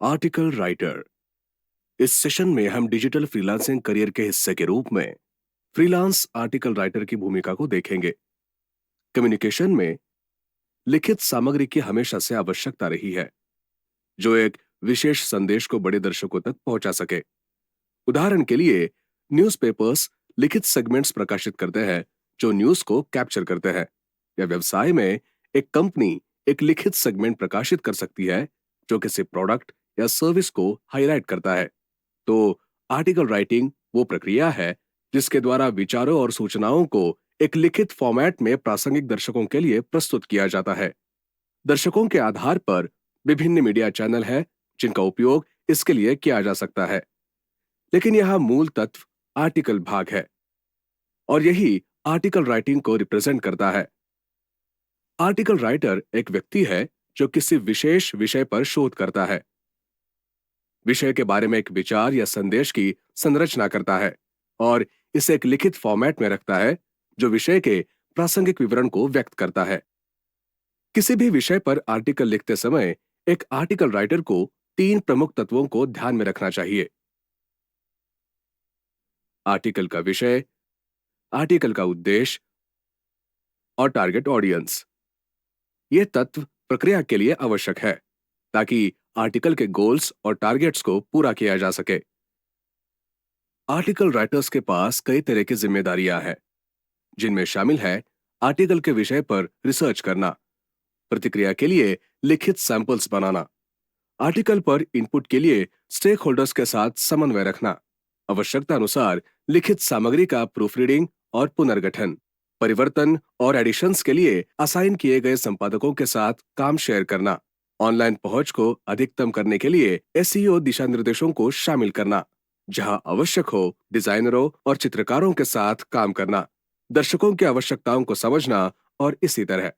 Article writer. इस session में हम डिजिटल फ्रीलांसिंग करियर के हिस्से के रूप में फ्रीलांस आर्टिकल राइटर की भूमिका को देखेंगे। कम्युनिकेशन में लिखित सामग्री की हमेशा से आवश्यकता रही है, जो एक विशेष संदेश को बड़े दर्शकों तक पहुंचा सके। उदाहरण के लिए, न्यूज़पेपर्स लिखित सेगमेंट्स प्रकाशित करते हैं जो न्यूज को कैप्चर करते हैं, या व्यवसाय में एक कंपनी एक लिखित सेगमेंट प्रकाशित कर सकती है जो किसी प्रोडक्ट या सर्विस को हाईलाइट करता है। तो आर्टिकल राइटिंग वो प्रक्रिया है जिसके द्वारा विचारों और सूचनाओं को एक लिखित फॉर्मेट में प्रासंगिक दर्शकों के लिए प्रस्तुत किया जाता है। दर्शकों के आधार पर विभिन्न मीडिया चैनल हैं जिनका उपयोग इसके लिए किया जा सकता है, लेकिन यह मूल तत्व आर्टिकल भाग है और यही आर्टिकल राइटिंग को रिप्रेजेंट करता है। आर्टिकल राइटर एक व्यक्ति है जो किसी विशेष विषय पर शोध करता है, विषय के बारे में एक विचार या संदेश की संरचना करता है और इसे एक लिखित फॉर्मेट में रखता है जो विषय के प्रासंगिक विवरण को व्यक्त करता है। किसी भी विषय पर आर्टिकल लिखते समय एक आर्टिकल राइटर को तीन प्रमुख तत्वों को ध्यान में रखना चाहिए: आर्टिकल का विषय, आर्टिकल का उद्देश्य और टारगेट ऑडियंस। ये तत्व प्रक्रिया के लिए आवश्यक है ताकि आर्टिकल के गोल्स और टारगेट्स को पूरा किया जा सके। आर्टिकल राइटर्स के पास कई तरह की जिम्मेदारियां हैं, जिनमें शामिल है आर्टिकल के विषय पर रिसर्च करना, प्रतिक्रिया के लिए लिखित सैंपल्स बनाना, आर्टिकल पर इनपुट के लिए स्टेक होल्डर्स के साथ समन्वय रखना, आवश्यकता अनुसार लिखित सामग्री का प्रूफ रीडिंग और पुनर्गठन, परिवर्तन और एडिशंस के लिए असाइन किए गए संपादकों के साथ काम शेयर करना, ऑनलाइन पहुंच को अधिकतम करने के लिए एसईओ दिशा निर्देशों को शामिल करना, जहां आवश्यक हो डिजाइनरों और चित्रकारों के साथ काम करना, दर्शकों की आवश्यकताओं को समझना और इसी तरह।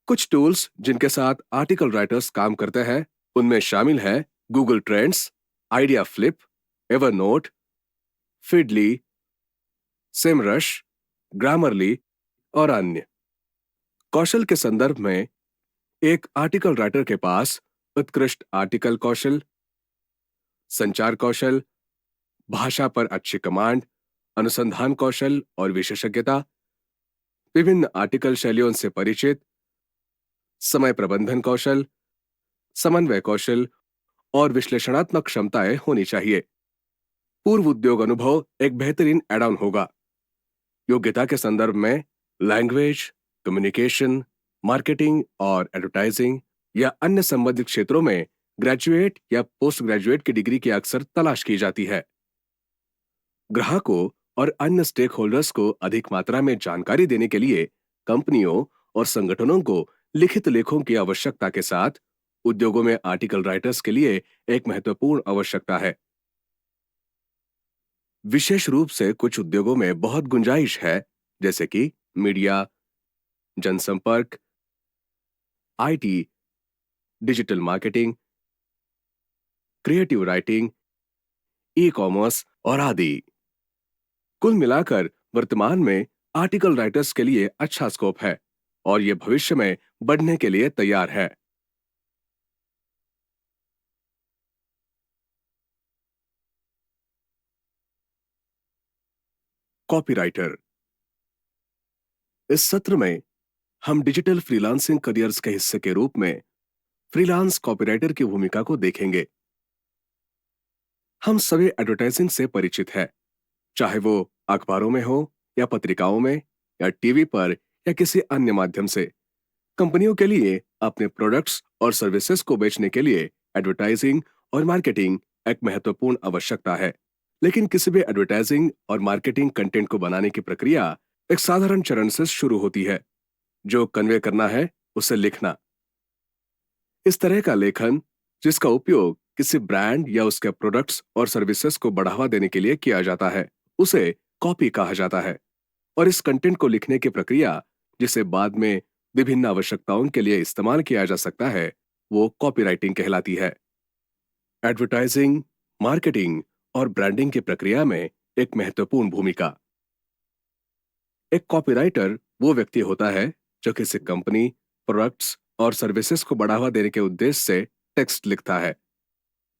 कुछ टूल्स जिनके साथ आर्टिकल राइटर्स काम करते हैं उनमें शामिल है Google trends, idea flip, Evernote, Feedly, Semrush, Grammarly और अन्य। कौशल के संदर्भ में एक आर्टिकल राइटर के पास उत्कृष्ट आर्टिकल कौशल, संचार कौशल, भाषा पर अच्छी कमांड, अनुसंधान कौशल और विशेषज्ञता, विभिन्न आर्टिकल शैलियों से परिचित, समय प्रबंधन कौशल, समन्वय कौशल और विश्लेषणात्मक क्षमताएं होनी चाहिए। पूर्व उद्योग अनुभव एक बेहतरीन एड ऑन होगा। योग्यता के संदर्भ में लैंग्वेज, कम्युनिकेशन, मार्केटिंग और एडवर्टाइजिंग या अन्य संबंधित क्षेत्रों में ग्रेजुएट या पोस्ट ग्रेजुएट की डिग्री की अक्सर तलाश की जाती है। ग्राहकों और अन्य स्टेक होल्डर्स को अधिक मात्रा में जानकारी देने के लिए कंपनियों और संगठनों को लिखित लेखों की आवश्यकता के साथ उद्योगों में आर्टिकल राइटर्स के लिए एक महत्वपूर्ण आवश्यकता है। विशेष रूप से कुछ उद्योगों में बहुत गुंजाइश है, जैसे कि मीडिया, जनसंपर्क, IT, digital marketing, creative writing, e commerce और आदि। कुल मिलाकर वर्तमान में आर्टिकल राइटर्स के लिए अच्छा स्कोप है और ये भविष्य में बढ़ने के लिए तैयार है। कॉपीराइटर। इस सत्र में हम डिजिटल फ्रीलांसिंग करियर्स के हिस्से के रूप में फ्रीलांस कॉपीराइटर की भूमिका को देखेंगे। हम सभी एडवर्टाइजिंग से परिचित हैं, चाहे वो अखबारों में हो या पत्रिकाओं में या टीवी पर या किसी अन्य माध्यम से। कंपनियों के लिए अपने प्रोडक्ट्स और सर्विसेज को बेचने के लिए एडवर्टाइजिंग और मार्केटिंग एक महत्वपूर्ण आवश्यकता है। लेकिन किसी भी एडवर्टाइजिंग और मार्केटिंग कंटेंट को बनाने की प्रक्रिया एक साधारण चरण से शुरू होती है, जो कन्वे करना है उसे लिखना। इस तरह का लेखन जिसका उपयोग किसी ब्रांड या उसके प्रोडक्ट्स और सर्विसेज को बढ़ावा देने के लिए किया जाता है, उसे कॉपी कहा जाता है। और इस कंटेंट को लिखने की प्रक्रिया, जिसे बाद में विभिन्न आवश्यकताओं के लिए इस्तेमाल किया जा सकता है, वो कॉपीराइटिंग कहलाती है। एडवर्टाइजिंग, मार्केटिंग और ब्रांडिंग की प्रक्रिया में एक महत्वपूर्ण भूमिका। एक कॉपीराइटर वो व्यक्ति होता है जो किसी कंपनी, प्रोडक्ट्स और सर्विसेज को बढ़ावा देने के उद्देश्य से टेक्स्ट लिखता है।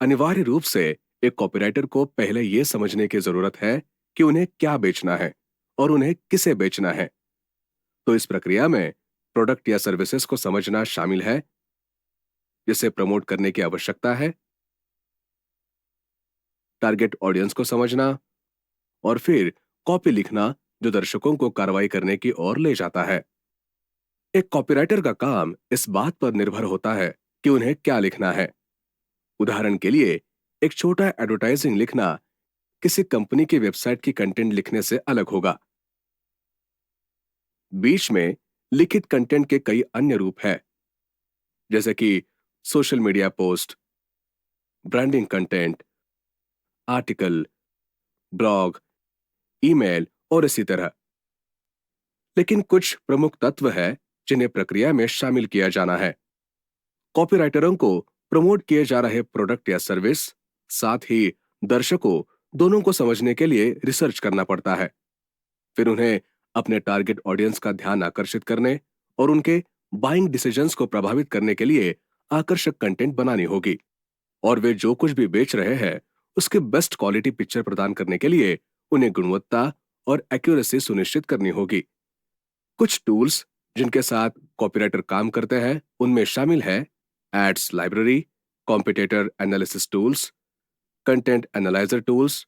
अनिवार्य रूप से एक कॉपीराइटर को पहले यह समझने की जरूरत है कि उन्हें क्या बेचना है और उन्हें किसे बेचना है। तो इस प्रक्रिया में प्रोडक्ट या सर्विसेज को समझना शामिल है, जिसे प्रमोट करने की आवश्यकता है, टारगेट ऑडियंस को समझना, और फिर कॉपी लिखना जो दर्शकों को कार्रवाई करने की ओर ले जाता है। एक कॉपीराइटर का काम इस बात पर निर्भर होता है कि उन्हें क्या लिखना है। उदाहरण के लिए, एक छोटा एडवर्टाइजिंग लिखना किसी कंपनी की वेबसाइट की कंटेंट लिखने से अलग होगा। बीच में लिखित कंटेंट के कई अन्य रूप हैं, जैसे कि social media post, branding content, article, blog, email और इसी तरह। लेकिन कुछ प्रमुख तत्व है जिन्हें प्रक्रिया में शामिल किया जाना है। कॉपीराइटरों को प्रमोट किए जा रहे प्रोडक्ट या सर्विस, साथ ही दर्शकों, दोनों को समझने के लिए रिसर्च करना पड़ता है। फिर उन्हें अपने टारगेट ऑडियंस का ध्यान आकर्षित करने और उनके बाइंग डिसीजंस को प्रभावित करने के लिए आकर्षक कंटेंट बनानी होगी। और वे जो कुछ भी बेच रहे हैं उसके बेस्ट क्वालिटी पिक्चर प्रदान करने के लिए उन्हें गुणवत्ता और एक्यूरेसी सुनिश्चित करनी होगी। कुछ टूल्स जिनके साथ कॉपीराइटर काम करते हैं उनमें शामिल है ads library, competitor analysis tools, content analyser tools,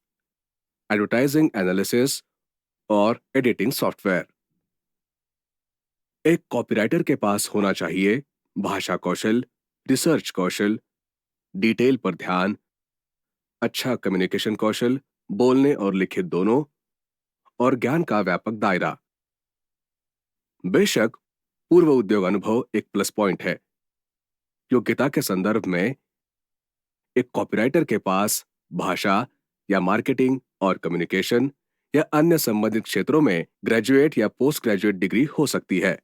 advertising analysis और एडिटिंग सॉफ्टवेयर। एक कॉपीराइटर के पास होना चाहिए भाषा कौशल, रिसर्च कौशल, डिटेल पर ध्यान, अच्छा कम्युनिकेशन कौशल, बोलने और लिखित दोनों, और ज्ञान का व्यापक दायरा। बेशक पूर्व उद्योग अनुभव एक प्लस पॉइंट है। योग्यता के संदर्भ में एक कॉपीराइटर के पास भाषा या मार्केटिंग और कम्युनिकेशन या अन्य संबंधित क्षेत्रों में ग्रेजुएट या पोस्ट ग्रेजुएट डिग्री हो सकती है।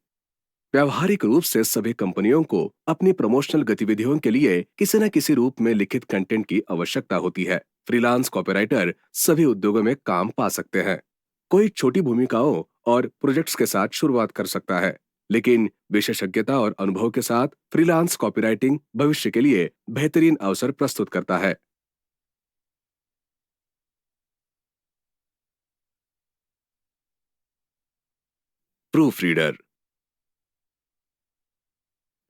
व्यावहारिक रूप से सभी कंपनियों को अपनी प्रमोशनल गतिविधियों के लिए किसी न किसी रूप में लिखित कंटेंट की आवश्यकता होती है। फ्रीलांस कॉपीराइटर सभी उद्योगों में काम पा सकते हैं। कोई छोटी भूमिकाओं और प्रोजेक्ट्स के साथ शुरुआत कर सकता है, लेकिन विशेषज्ञता और अनुभव के साथ फ्रीलांस कॉपीराइटिंग भविष्य के लिए बेहतरीन अवसर प्रस्तुत करता है। Proof reader.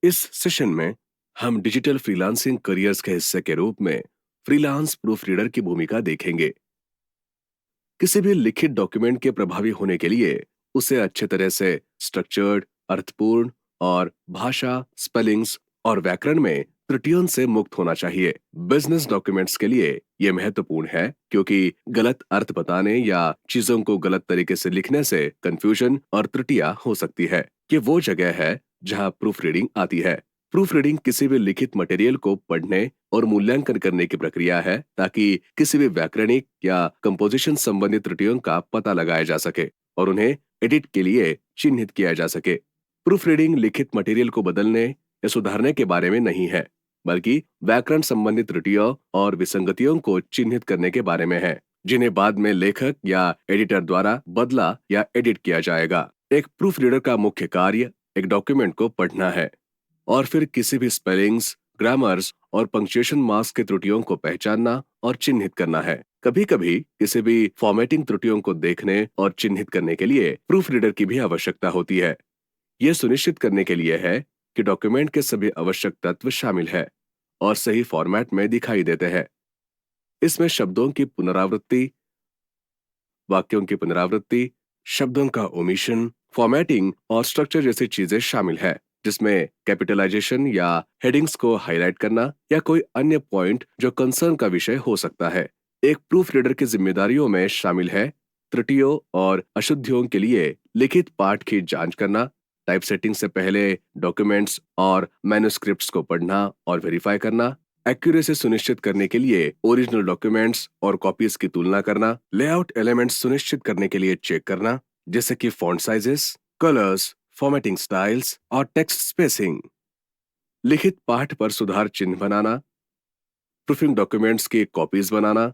इस सेशन में हम डिजिटल फ्रीलांसिंग करियर्स के हिस्से के रूप में फ्रीलांस प्रूफ रीडर की भूमिका देखेंगे। किसी भी लिखित डॉक्यूमेंट के प्रभावी होने के लिए उसे अच्छे तरह से स्ट्रक्चर्ड, अर्थपूर्ण और भाषा, स्पेलिंग्स और व्याकरण में त्रुटियों से मुक्त होना चाहिए। बिजनेस डॉक्यूमेंट्स के लिए यह महत्वपूर्ण है क्योंकि गलत अर्थ बताने या चीजों को गलत तरीके से लिखने से कंफ्यूजन और त्रुटियां हो सकती है। ये वो जगह है जहां प्रूफ रीडिंग आती है। प्रूफ रीडिंग किसी भी लिखित मटेरियल को पढ़ने और मूल्यांकन करने की प्रक्रिया है ताकि किसी भी व्याकरणिक या कंपोजिशन संबंधित त्रुटियों का पता लगाया जा सके और उन्हें एडिट के लिए चिन्हित किया जा सके। प्रूफ रीडिंग लिखित मटेरियल को बदलने या सुधारने के बारे में नहीं है, बल्कि व्याकरण संबंधित त्रुटियों और विसंगतियों को चिन्हित करने के बारे में है, जिन्हें बाद में लेखक या एडिटर द्वारा बदला या एडिट किया जाएगा। एक प्रूफ रीडर का मुख्य कार्य एक डॉक्यूमेंट को पढ़ना है और फिर किसी भी स्पेलिंग्स, ग्रामर्स और पंक्चुएशन मार्क्स की त्रुटियों को पहचानना और चिन्हित करना है। कभी-कभी किसी भी फॉर्मेटिंग त्रुटियों को देखने और चिन्हित करने के लिए प्रूफ रीडर की भी आवश्यकता होती है। यह सुनिश्चित करने के लिए है कि डॉक्यूमेंट के सभी आवश्यक तत्व शामिल है और सही फॉर्मेट में दिखाई देते हैं। इसमें शब्दों की पुनरावृत्ति, वाक्यों की पुनरावृत्ति, शब्दों का ओमिशन, फॉर्मेटिंग और स्ट्रक्चर जैसी चीजें शामिल है, जिसमें कैपिटलाइजेशन या हेडिंग्स को हाईलाइट करना या कोई अन्य पॉइंट जो कंसर्न का विषय हो सकता है। एक प्रूफ रीडर की जिम्मेदारियों में शामिल है त्रुटियों और अशुद्धियों के लिए लिखित पाठ की जांच करना, टाइपसेटिंग से पहले डॉक्यूमेंट्स और मैन्युस्क्रिप्ट्स को पढ़ना और वेरीफाई करना, एक्यूरेसी सुनिश्चित करने के लिए ओरिजिनल डॉक्यूमेंट्स और कॉपीज की तुलना करना, लेआउट एलिमेंट्स सुनिश्चित करने के लिए चेक करना, जैसे कि font sizes, colours, formatting styles और टेक्स्ट स्पेसिंग, लिखित पाठ पर सुधार चिन्ह बनाना, प्रूफिंग डॉक्यूमेंट्स की कॉपीज बनाना,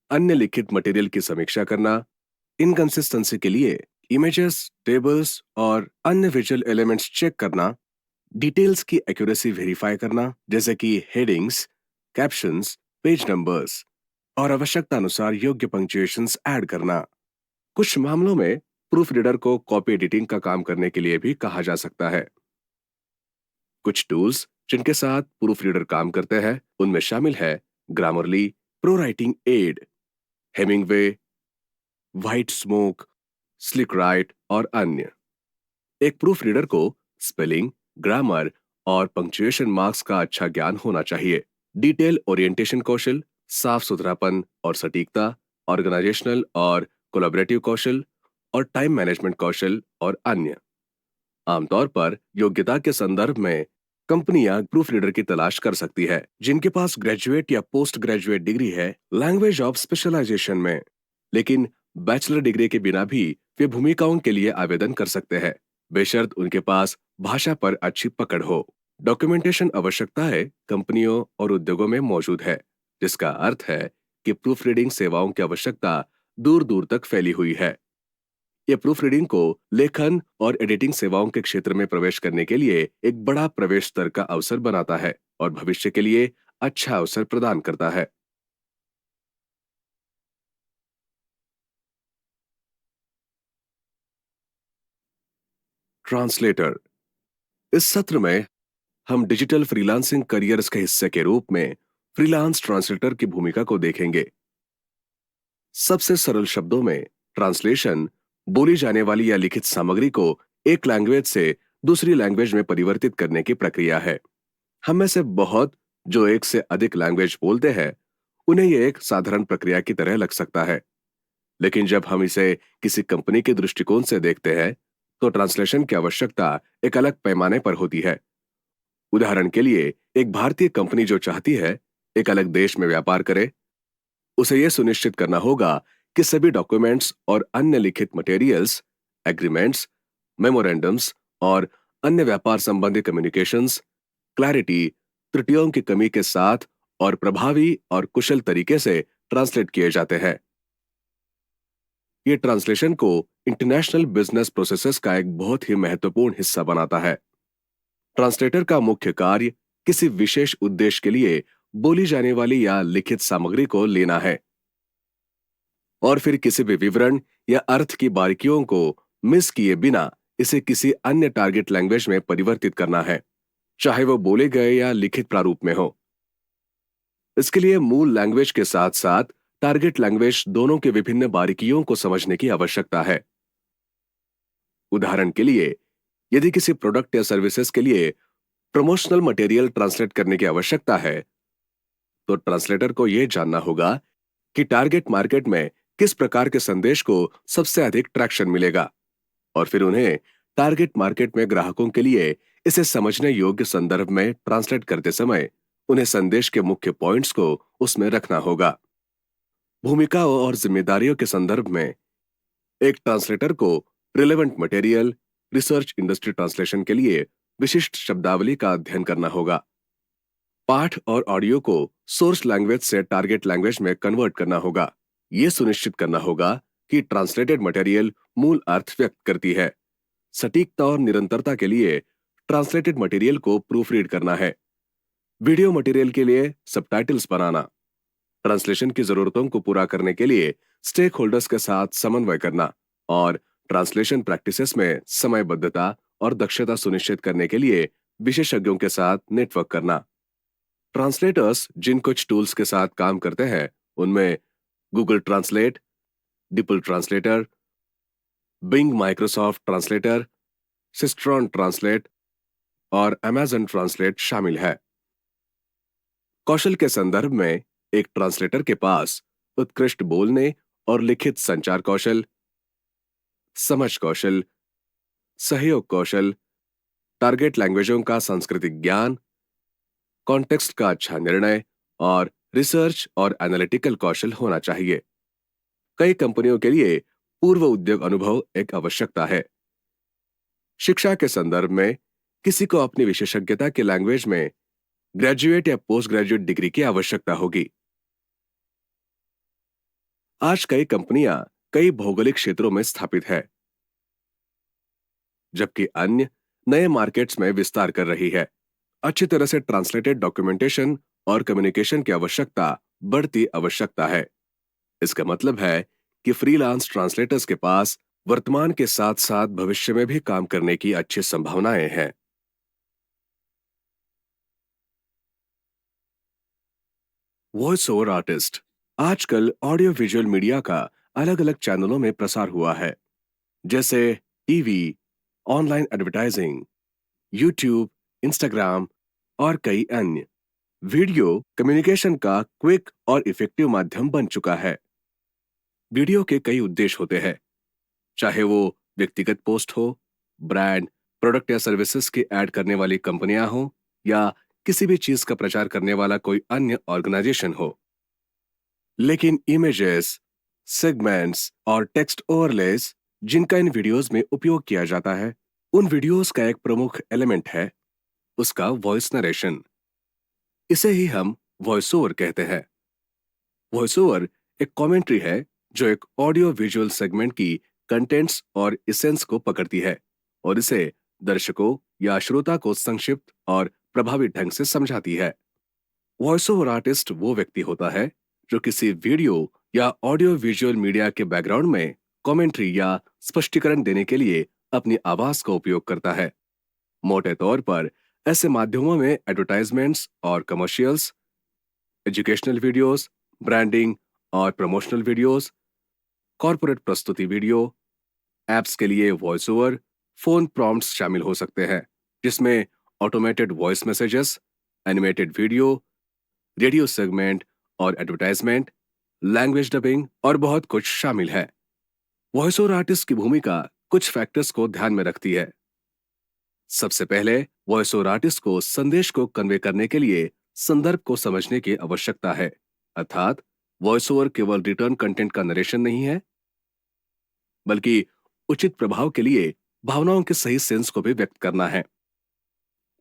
अन्य लिखित मटेरियल की समीक्षा करना, इनकंसिस्टेंसी के लिए इमेजेस, टेबल्स और अन्य विजुअल एलिमेंट्स चेक करना, डिटेल्स की एक्यूरेसी वेरीफाई करना, जैसे कि हेडिंग्स, कैप्शंस, पेज नंबर्स और आवश्यकता अनुसार योग्य पंक्चुएशंस ऐड करना। कुछ मामलों में प्रूफ रीडर को कॉपी एडिटिंग का काम करने के लिए भी कहा जा सकता है। कुछ टूल्स जिनके साथ प्रूफ रीडर काम करते हैं उनमें शामिल है Grammarly, Pro Writing Aid, Hemingway, White Smoke, Slick Write और अन्य। एक प्रूफ रीडर को स्पेलिंग, ग्रामर और पंक्चुएशन मार्क्स का अच्छा ज्ञान होना चाहिए। डिटेल ओरिएंटेशन कौशल, साफ सुथरापन और सटीकता, ऑर्गेनाइजेशनल और कोलैबोरेटिव कौशल और टाइम मैनेजमेंट कौशल और अन्य। आमतौर पर योग्यता के संदर्भ में कंपनियां प्रूफ रीडर की तलाश कर सकती है जिनके पास ग्रेजुएट या पोस्ट ग्रेजुएट डिग्री है लैंग्वेज ऑफ स्पेशलाइजेशन में। लेकिन बैचलर डिग्री के बिना भी वे भूमिकाओं के लिए आवेदन कर सकते हैं, बेशर्त उनके पास भाषा पर अच्छी पकड़ हो। डॉक्यूमेंटेशन आवश्यकताएं कंपनियों और उद्योगों में मौजूद है, जिसका अर्थ है कि प्रूफ रीडिंग सेवाओं की आवश्यकता दूर दूर तक फैली हुई है। ये प्रूफ रीडिंग को लेखन और एडिटिंग सेवाओं के क्षेत्र में प्रवेश करने के लिए एक बड़ा प्रवेश स्तर का अवसर बनाता है और भविष्य के लिए अच्छा अवसर प्रदान करता है। ट्रांसलेटर। इस सत्र में हम डिजिटल फ्रीलांसिंग करियर्स के हिस्से के रूप में फ्रीलांस ट्रांसलेटर की भूमिका को देखेंगे। सबसे सरल शब्दों में ट्रांसलेशन बोली जाने वाली या लिखित सामग्री को एक लैंग्वेज से दूसरी लैंग्वेज में परिवर्तित करने की प्रक्रिया है। हम में से बहुत जो एक से अधिक लैंग्वेज बोलते हैं उन्हें यह एक साधारण प्रक्रिया की तरह लग सकता है, लेकिन जब हम इसे किसी कंपनी के दृष्टिकोण से देखते हैं तो ट्रांसलेशन की आवश्यकता एक अलग पैमाने पर होती है। उदाहरण के लिए, एक भारतीय कंपनी जो चाहती है एक अलग देश में व्यापार करे, उसे यह सुनिश्चित करना होगा कि सभी डॉक्यूमेंट्स और अन्य लिखित मटेरियल्स, एग्रीमेंट्स, मेमोरेंडम्स और अन्य व्यापार संबंधी कम्युनिकेशंस क्लैरिटी, त्रुटियों की कमी के साथ और प्रभावी और कुशल तरीके से ट्रांसलेट किए जाते हैं। ये ट्रांसलेशन को इंटरनेशनल बिजनेस प्रोसेसेस का एक बहुत ही महत्वपूर्ण हिस्सा बनाता है। ट्रांसलेटर का मुख्य कार्य किसी विशेष उद्देश्य के लिए बोली जाने वाली या लिखित सामग्री को लेना है और फिर किसी भी विवरण या अर्थ की बारीकियों को मिस किए बिना इसे किसी अन्य टारगेट लैंग्वेज में परिवर्तित करना है, चाहे वो बोले गए या लिखित प्रारूप में हो। इसके लिए मूल लैंग्वेज के साथ साथ टारगेट लैंग्वेज दोनों के विभिन्न बारीकियों को समझने की आवश्यकता है। उदाहरण के लिए, यदि किसी प्रोडक्ट या सर्विसेज के लिए प्रमोशनल मटेरियल ट्रांसलेट करने की आवश्यकता है तो ट्रांसलेटर को यह जानना होगा कि टारगेट मार्केट में किस प्रकार के संदेश को सबसे अधिक ट्रैक्शन मिलेगा और फिर उन्हें टारगेट मार्केट में ग्राहकों के लिए इसे समझने योग्य संदर्भ में ट्रांसलेट करते समय उन्हें संदेश के मुख्य पॉइंट्स को उसमें रखना होगा। भूमिकाओं और जिम्मेदारियों के संदर्भ में एक ट्रांसलेटर को relevant material, research industry translation के लिए विशिष्ट शब्दावली का अध्ययन करना होगा। पाठ और ऑडियो को सोर्स लैंग्वेज से टारगेट लैंग्वेज में कन्वर्ट करना होगा। यह सुनिश्चित करना होगा कि ट्रांसलेटेड मटेरियल मूल अर्थ व्यक्त करती है। सटीकता और निरंतरता के लिए ट्रांसलेटेड मटेरियल को प्रूफ रीड करना है। वीडियो मटेरियल के लिए सबटाइटल्स बनाना। ट्रांसलेशन की जरूरतों को पूरा करने के लिए स्टेक होल्डर्स के साथ समन्वय करना और ट्रांसलेशन प्रैक्टिसेस में समयबद्धता और दक्षता सुनिश्चित करने के लिए विशेषज्ञों के साथ नेटवर्क करना। ट्रांसलेटर्स जिन कुछ टूल्स के साथ काम करते हैं उनमें Google translate, DeepL translator, Bing Microsoft translator, Systran translate और अमेजन ट्रांसलेट शामिल है। कौशल के संदर्भ में एक ट्रांसलेटर के पास उत्कृष्ट बोलने और लिखित संचार कौशल, समझ कौशल, सहयोग कौशल, टारगेट लैंग्वेजों का सांस्कृतिक ज्ञान, कॉन्टेक्स्ट का अच्छा निर्णय और रिसर्च और एनालिटिकल कौशल होना चाहिए। कई कंपनियों के लिए पूर्व उद्योग अनुभव एक आवश्यकता है। शिक्षा के संदर्भ में किसी को अपनी विशेषज्ञता के लैंग्वेज में ग्रेजुएट या पोस्ट ग्रेजुएट डिग्री की आवश्यकता होगी। आज कई कंपनियां कई भौगोलिक क्षेत्रों में स्थापित है, जबकि अन्य नए मार्केट्स में विस्तार कर रही है। अच्छी तरह से ट्रांसलेटेड डॉक्यूमेंटेशन और कम्युनिकेशन की आवश्यकता बढ़ती आवश्यकता है। इसका मतलब है कि फ्रीलांस ट्रांसलेटर्स के पास वर्तमान के साथ साथ भविष्य में भी काम करने की अच्छी संभावनाएं हैं। वॉइस ओवर आर्टिस्ट आजकल ऑडियो विजुअल मीडिया का अलग अलग चैनलों में प्रसार हुआ है, जैसे TV, online advertising, YouTube, Instagram और कई अन्य। वीडियो कम्युनिकेशन का क्विक और इफेक्टिव माध्यम बन चुका है। वीडियो के कई उद्देश्य होते हैं, चाहे वो व्यक्तिगत पोस्ट हो, ब्रांड, प्रोडक्ट या सर्विसेज की ऐड करने वाली कंपनियां हो, या किसी भी चीज का प्रचार करने वाला कोई अन्य ऑर्गेनाइजेशन हो। लेकिन इमेजेस, सेगमेंट्स और टेक्स्ट ओवरलेस जिनका इन वीडियोस में उपयोग किया जाता है, उन वीडियोस का एक प्रमुख एलिमेंट है उसका वॉइस नरेशन। इसे ही हम वॉइस ओवर कहते हैं। वॉइस ओवर एक कमेंट्री है जो एक ऑडियो विजुअल सेगमेंट की कंटेंट्स और इसेंस को पकड़ती है और इसे दर्शकों या श्रोता को संक्षिप्त और प्रभावी ढंग से समझाती है। वॉइस ओवर आर्टिस्ट वो व्यक्ति होता है जो किसी वीडियो या ऑडियो विजुअल मीडिया के बैकग्राउंड में कमेंट्री या स्पष्टीकरण देने के लिए अपनी आवाज का उपयोग करता है। मोटे तौर पर ऐसे माध्यमों में एडवर्टाइजमेंट्स और कमर्शियल्स, एजुकेशनल वीडियोस, ब्रांडिंग और प्रमोशनल वीडियोस, कॉर्पोरेट प्रस्तुति वीडियो, एप्स के लिए वॉइस ओवर, फोन प्रॉम्प्ट्स शामिल हो सकते हैं, जिसमें automated voice messages, animated video, radio segment और एडवर्टाइजमेंट, लैंग्वेज डबिंग और बहुत कुछ शामिल है। वॉइस ओवर आर्टिस्ट की भूमिका कुछ फैक्टर्स को ध्यान में रखती है। सबसे पहले वॉइस ओवर आर्टिस्ट को संदेश को कन्वे करने के लिए संदर्भ को समझने की आवश्यकता है, अर्थात वॉइस ओवर केवल रिटर्न कंटेंट का नरेशन नहीं है, बल्कि उचित प्रभाव के लिए भावनाओं के सही सेंस को भी व्यक्त करना है।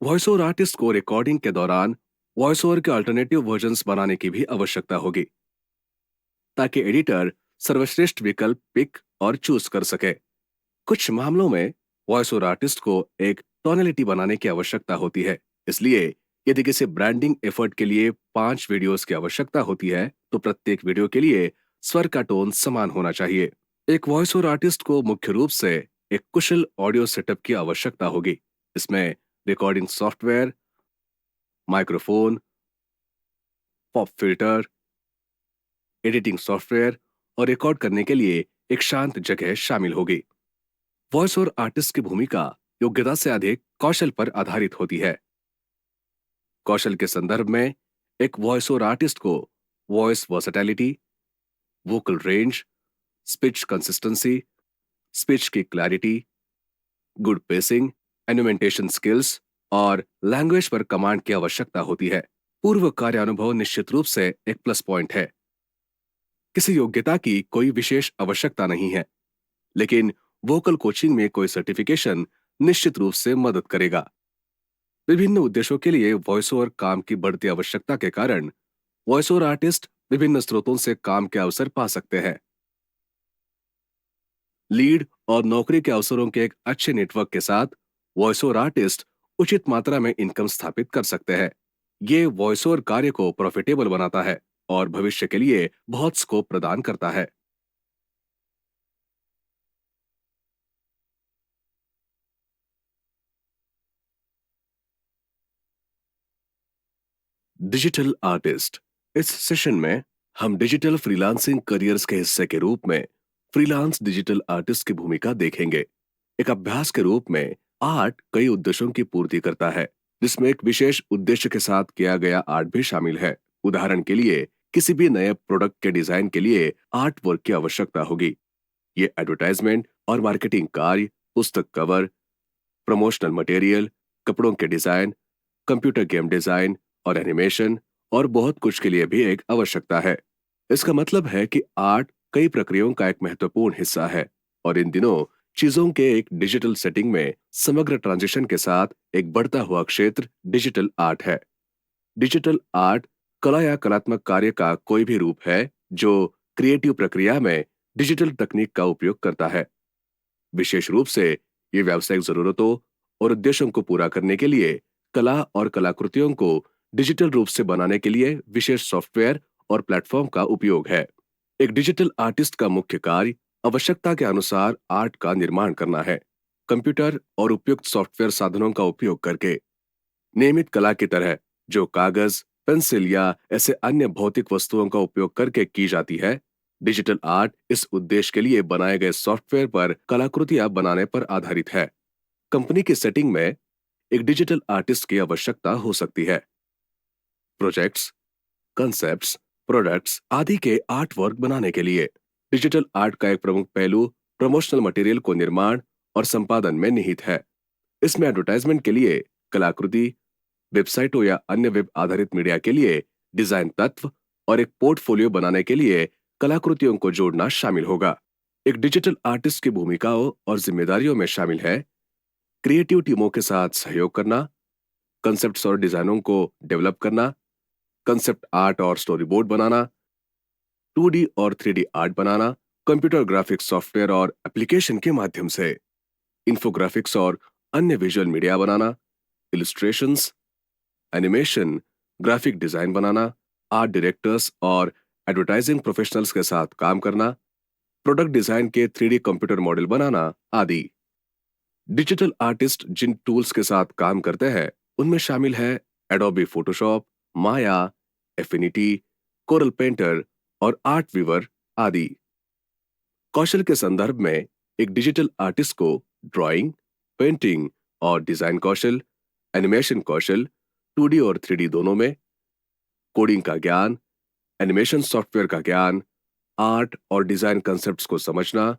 वॉइस ओवर आर्टिस्ट को रिकॉर्डिंग के दौरान वॉइस ओवर के अल्टरनेटिव वर्जन्स बनाने की भी आवश्यकता होगी, ताकि एडिटर सर्वश्रेष्ठ विकल्प पिक और चूज कर सके। कुछ मामलों में वॉइस ओवर आर्टिस्ट को एक टोनलिटी बनाने की आवश्यकता होती है। इसलिए यदि किसी ब्रांडिंग एफर्ट के लिए 5 वीडियोस की आवश्यकता होती है, तो प्रत्येक वीडियो के लिए स्वर का टोन समान होना चाहिए। एक वॉइस ओवर आर्टिस्ट को मुख्य रूप से एक कुशल ऑडियो सेटअप की आवश्यकता होगी। इसमें recording software, microphone, pop filter, editing software और रिकॉर्ड करने के लिए एक शांत जगह शामिल होगी। वॉइस ओवर आर्टिस्ट की भूमिका योग्यता से अधिक कौशल पर आधारित होती है। कौशल के संदर्भ में एक वॉइस ओवर आर्टिस्ट को voice versatility, vocal range, speech consistency, speech की क्लैरिटी, गुड पेसिंग, एनुमेंटेशन स्किल्स और लैंग्वेज पर कमांड की आवश्यकता होती है। पूर्व कार्य अनुभव निश्चित रूप से एक प्लस पॉइंट है। किसी योग्यता की कोई विशेष आवश्यकता नहीं है, लेकिन वोकल कोचिंग में कोई सर्टिफिकेशन निश्चित रूप से मदद करेगा। विभिन्न उद्देश्यों के लिए वॉइस ओवर काम की बढ़ती आवश्यकता के कारण वॉइस ओवर आर्टिस्ट विभिन्न स्रोतों से काम के अवसर पा सकते हैं। लीड और नौकरी के अवसरों के एक अच्छे नेटवर्क के साथ वॉइस ओवर आर्टिस्ट उचित मात्रा में इनकम स्थापित कर सकते हैं। ये वॉइस ओवर कार्य को प्रॉफिटेबल बनाता है और भविष्य के लिए बहुत स्कोप प्रदान करता है। Digital artist. इस सेशन में हम डिजिटल फ्रीलांसिंग करियर्स के हिस्से के रूप में फ्रीलांस डिजिटल आर्टिस्ट की भूमिका देखेंगे। एक अभ्यास के रूप में आर्ट कई उद्देश्यों की पूर्ति करता है, जिसमें एक विशेष उद्देश्य के साथ किया गया आर्ट भी शामिल है। उदाहरण के लिए किसी भी नए प्रोडक्ट के डिजाइन के लिए आर्ट वर्क की आवश्यकता होगी। ये एडवर्टाइजमेंट और मार्केटिंग कार्य, पुस्तक कवर, प्रमोशनल मटेरियल, कपड़ों के डिजाइन, कंप्यूटर गेम डिजाइन और एनिमेशन और बहुत कुछ के लिए भी एक आवश्यकता है। इसका मतलब है कि आर्ट कई प्रक्रियाओं का एक महत्वपूर्ण हिस्सा है और इन दिनों चीजों के एक डिजिटल सेटिंग में समग्र ट्रांजिशन के साथ एक बढ़ता हुआ क्षेत्र डिजिटल आर्ट है। डिजिटल आर्ट कला या कलात्मक कार्य का कोई भी रूप है जो क्रिएटिव प्रक्रिया में डिजिटल तकनीक का उपयोग करता है। विशेष रूप से ये व्यावसायिक जरूरतों और उद्देश्यों को पूरा करने के लिए कला और कलाकृतियों को डिजिटल रूप से बनाने के लिए विशेष सॉफ्टवेयर और प्लेटफॉर्म का उपयोग है। एक डिजिटल आर्टिस्ट का मुख्य कार्य आवश्यकता के अनुसार आर्ट का निर्माण करना है। कंप्यूटर और उपयुक्त सॉफ्टवेयर साधनों का उपयोग करके नियमित कला की तरह जो कागज, पेंसिल या ऐसे अन्य भौतिक वस्तुओं का उपयोग करके की जाती है, डिजिटल आर्ट इस उद्देश्य के लिए बनाए गए सॉफ्टवेयर पर कलाकृतियां बनाने पर आधारित है। कंपनी की सेटिंग में एक डिजिटल आर्टिस्ट की आवश्यकता हो सकती है। प्रोजेक्ट्स, कंसेप्ट्स, प्रोडक्ट्स आदि के आर्ट वर्क बनाने के लिए डिजिटल आर्ट का एक प्रमुख पहलू प्रमोशनल मटेरियल को निर्माण और संपादन में निहित है। इसमें एडवर्टाइजमेंट के लिए कलाकृति, वेबसाइटों या अन्य वेब आधारित मीडिया के लिए डिजाइन तत्व और एक पोर्टफोलियो बनाने के लिए कलाकृतियों को जोड़ना शामिल होगा। एक डिजिटल आर्टिस्ट की भूमिकाओं और जिम्मेदारियों में शामिल है क्रिएटिव टीमों के साथ सहयोग करना, कंसेप्ट्स और डिजाइनों को डेवलप करना, कंसेप्ट आर्ट और स्टोरी बोर्ड बनाना, 2D और 3D आर्ट बनाना, कंप्यूटर ग्राफिक्स सॉफ्टवेयर और एप्लीकेशन के माध्यम से इंफोग्राफिक्स और अन्य विजुअल मीडिया बनाना, इलस्ट्रेशंस, एनिमेशन, ग्राफिक डिजाइन बनाना, आर्ट डायरेक्टर्स और एडवर्टाइजिंग प्रोफेशनल्स के साथ काम करना, प्रोडक्ट डिजाइन के 3D कंप्यूटर मॉडल बनाना आदि। डिजिटल आर्टिस्ट जिन टूल्स के साथ काम करते हैं उनमें शामिल है एडोबी फोटोशॉप, माया, एफिनिटी, कोरल पेंटर और आर्ट वीवर आदि। कौशल के संदर्भ में एक डिजिटल आर्टिस्ट को ड्राइंग, पेंटिंग और डिजाइन कौशल, एनिमेशन कौशल 2D और 3D दोनों में, कोडिंग का ज्ञान, एनिमेशन सॉफ्टवेयर का ज्ञान, आर्ट और डिजाइन कंसेप्ट्स को समझना,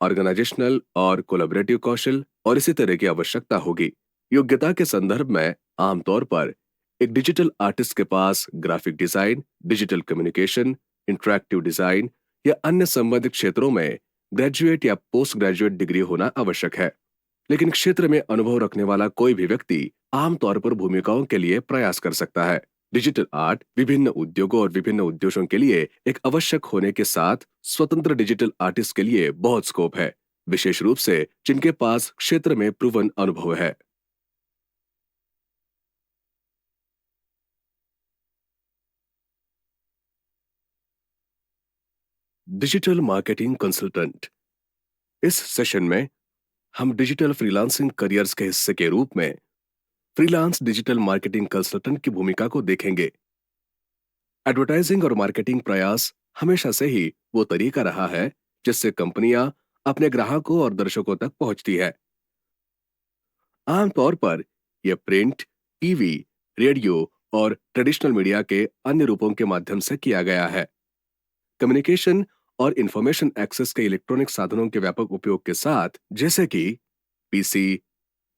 ऑर्गेनाइजेशनल और कोलैबोरेटिव कौशल और इसी तरह की आवश्यकता होगी। योग्यता के संदर्भ में आमतौर पर एक डिजिटल आर्टिस्ट के पास graphic design, digital communication, interactive design या अन्य संबंधित क्षेत्रों में ग्रेजुएट या पोस्ट ग्रेजुएट डिग्री होना आवश्यक है। लेकिन क्षेत्र में अनुभव रखने वाला कोई भी व्यक्ति आमतौर पर भूमिकाओं के लिए प्रयास कर सकता है। डिजिटल आर्ट विभिन्न उद्योगों और विभिन्न उद्देश्यों के लिए एक आवश्यक होने के साथ स्वतंत्र डिजिटल आर्टिस्ट के लिए बहुत स्कोप है, विशेष रूप से जिनके पास क्षेत्र में प्रूवन अनुभव है। Digital marketing consultant. इस सेशन में हम डिजिटल फ्रीलांसिंग करियर्स के हिस्से के रूप में फ्रीलांस डिजिटल मार्केटिंग कंसल्टेंट की भूमिका को देखेंगे। एडवर्टाइजिंग और मार्केटिंग प्रयास हमेशा से ही वो तरीका रहा है जिससे कंपनियां अपने ग्राहकों और दर्शकों तक पहुंचती है। आमतौर पर यह प्रिंट, टीवी, रेडियो और ट्रेडिशनल मीडिया के अन्य रूपों के माध्यम से किया गया है। कम्युनिकेशन और इंफॉर्मेशन एक्सेस के इलेक्ट्रॉनिक साधनों के व्यापक उपयोग के साथ, जैसे कि पीसी,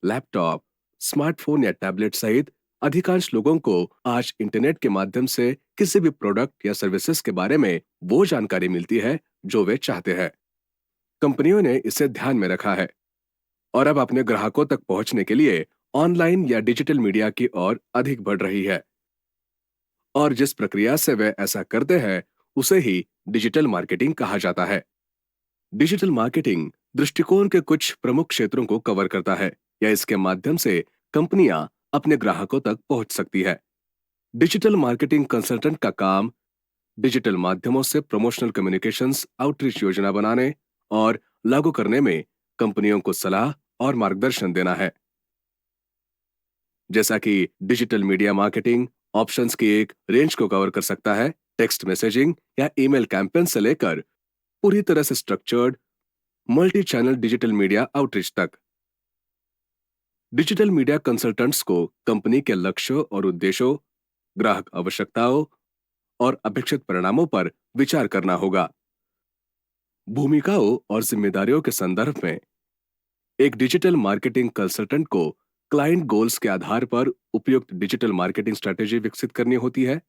लैपटॉप, स्मार्टफोन या टैबलेट सहित अधिकांश लोगों को आज इंटरनेट के माध्यम से किसी भी प्रोडक्ट या सर्विसेज के बारे में वो जानकारी मिलती है जो वे चाहते हैं। कंपनियों ने इसे ध्यान में रखा है और अब अपने ग्राहकों तक पहुंचने के लिए ऑनलाइन या डिजिटल मीडिया की ओर अधिक बढ़ रही है। और जिस प्रक्रिया से वे ऐसा करते हैं उसे ही डिजिटल मार्केटिंग कहा जाता है। डिजिटल मार्केटिंग दृष्टिकोण के कुछ प्रमुख क्षेत्रों को कवर करता है या इसके माध्यम से कंपनियां अपने ग्राहकों तक पहुंच सकती है। डिजिटल मार्केटिंग कंसल्टेंट का काम डिजिटल माध्यमों से प्रमोशनल कम्युनिकेशंस आउटरीच योजना बनाने और लागू करने में कंपनियों को सलाह और मार्गदर्शन देना है। जैसा कि डिजिटल मीडिया मार्केटिंग ऑप्शंस की एक रेंज को कवर कर सकता है, टेक्स्ट मैसेजिंग या ईमेल कैंपेन से लेकर पूरी तरह से structured multi channel digital media outreach तक। डिजिटल मीडिया कंसल्टेंट्स को कंपनी के लक्ष्यों और उद्देश्यों, ग्राहक आवश्यकताओं और अपेक्षित परिणामों पर विचार करना होगा। भूमिकाओं और जिम्मेदारियों के संदर्भ में एक डिजिटल मार्केटिंग कंसल्टेंट को क्लाइंट गोल्स के आधार पर उपयुक्त डिजिटल मार्केटिंग स्ट्रेटेजी विकसित करनी होती है।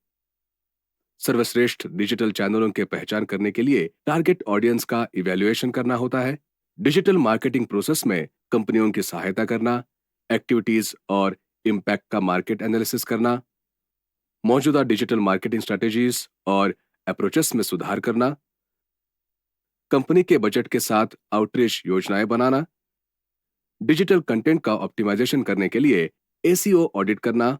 सर्वश्रेष्ठ डिजिटल चैनलों की पहचान करने के लिए टारगेट ऑडियंस का इवैल्यूएशन करना होता है। डिजिटल मार्केटिंग प्रोसेस में कंपनियों की सहायता करना, एक्टिविटीज और इम्पैक्ट का मार्केट एनालिसिस करना, मौजूदा डिजिटल मार्केटिंग स्ट्रेटेजीज और अप्रोचेस में सुधार करना, कंपनी के बजट के साथ आउटरीच योजनाएं बनाना, डिजिटल कंटेंट का ऑप्टिमाइजेशन करने के लिए एसीओ ऑडिट करना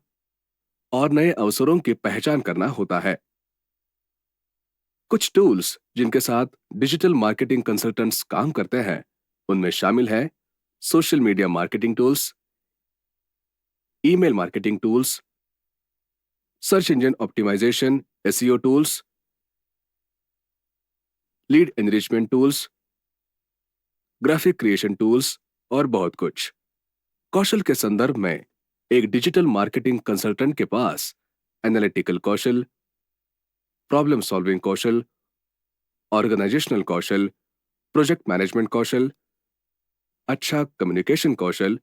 और नए अवसरों की पहचान करना होता है। कुछ टूल्स जिनके साथ डिजिटल मार्केटिंग कंसल्टेंट्स काम करते हैं, उनमें शामिल है social media marketing tools, email marketing tools, search engine optimisation SEO tools, lead enrichment tools, graphic creation tools और बहुत कुछ। कौशल के संदर्भ में एक डिजिटल मार्केटिंग कंसल्टेंट के पास एनालिटिकल कौशल, प्रॉब्लम सॉल्विंग कौशल, ऑर्गेनाइजेशनल कौशल, प्रोजेक्ट मैनेजमेंट कौशल, अच्छा कम्युनिकेशन कौशल,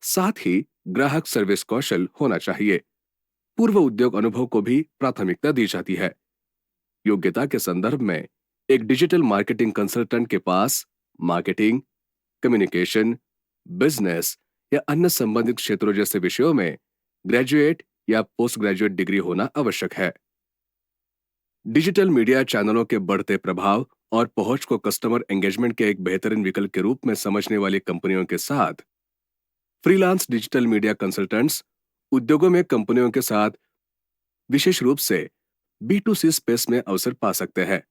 साथ ही ग्राहक सर्विस कौशल होना चाहिए। पूर्व उद्योग अनुभव को भी प्राथमिकता दी जाती है। योग्यता के संदर्भ में एक डिजिटल मार्केटिंग कंसल्टेंट के पास मार्केटिंग, कम्युनिकेशन, बिजनेस या अन्य संबंधित क्षेत्रों जैसे विषयों में ग्रेजुएट या पोस्ट ग्रेजुएट डिग्री होना आवश्यक है। डिजिटल मीडिया चैनलों के बढ़ते प्रभाव और पहुंच को कस्टमर एंगेजमेंट के एक बेहतरीन विकल्प के रूप में समझने वाली कंपनियों के साथ फ्रीलांस डिजिटल मीडिया कंसल्टेंट्स उद्योगों में कंपनियों के साथ विशेष रूप से B2C स्पेस में अवसर पा सकते हैं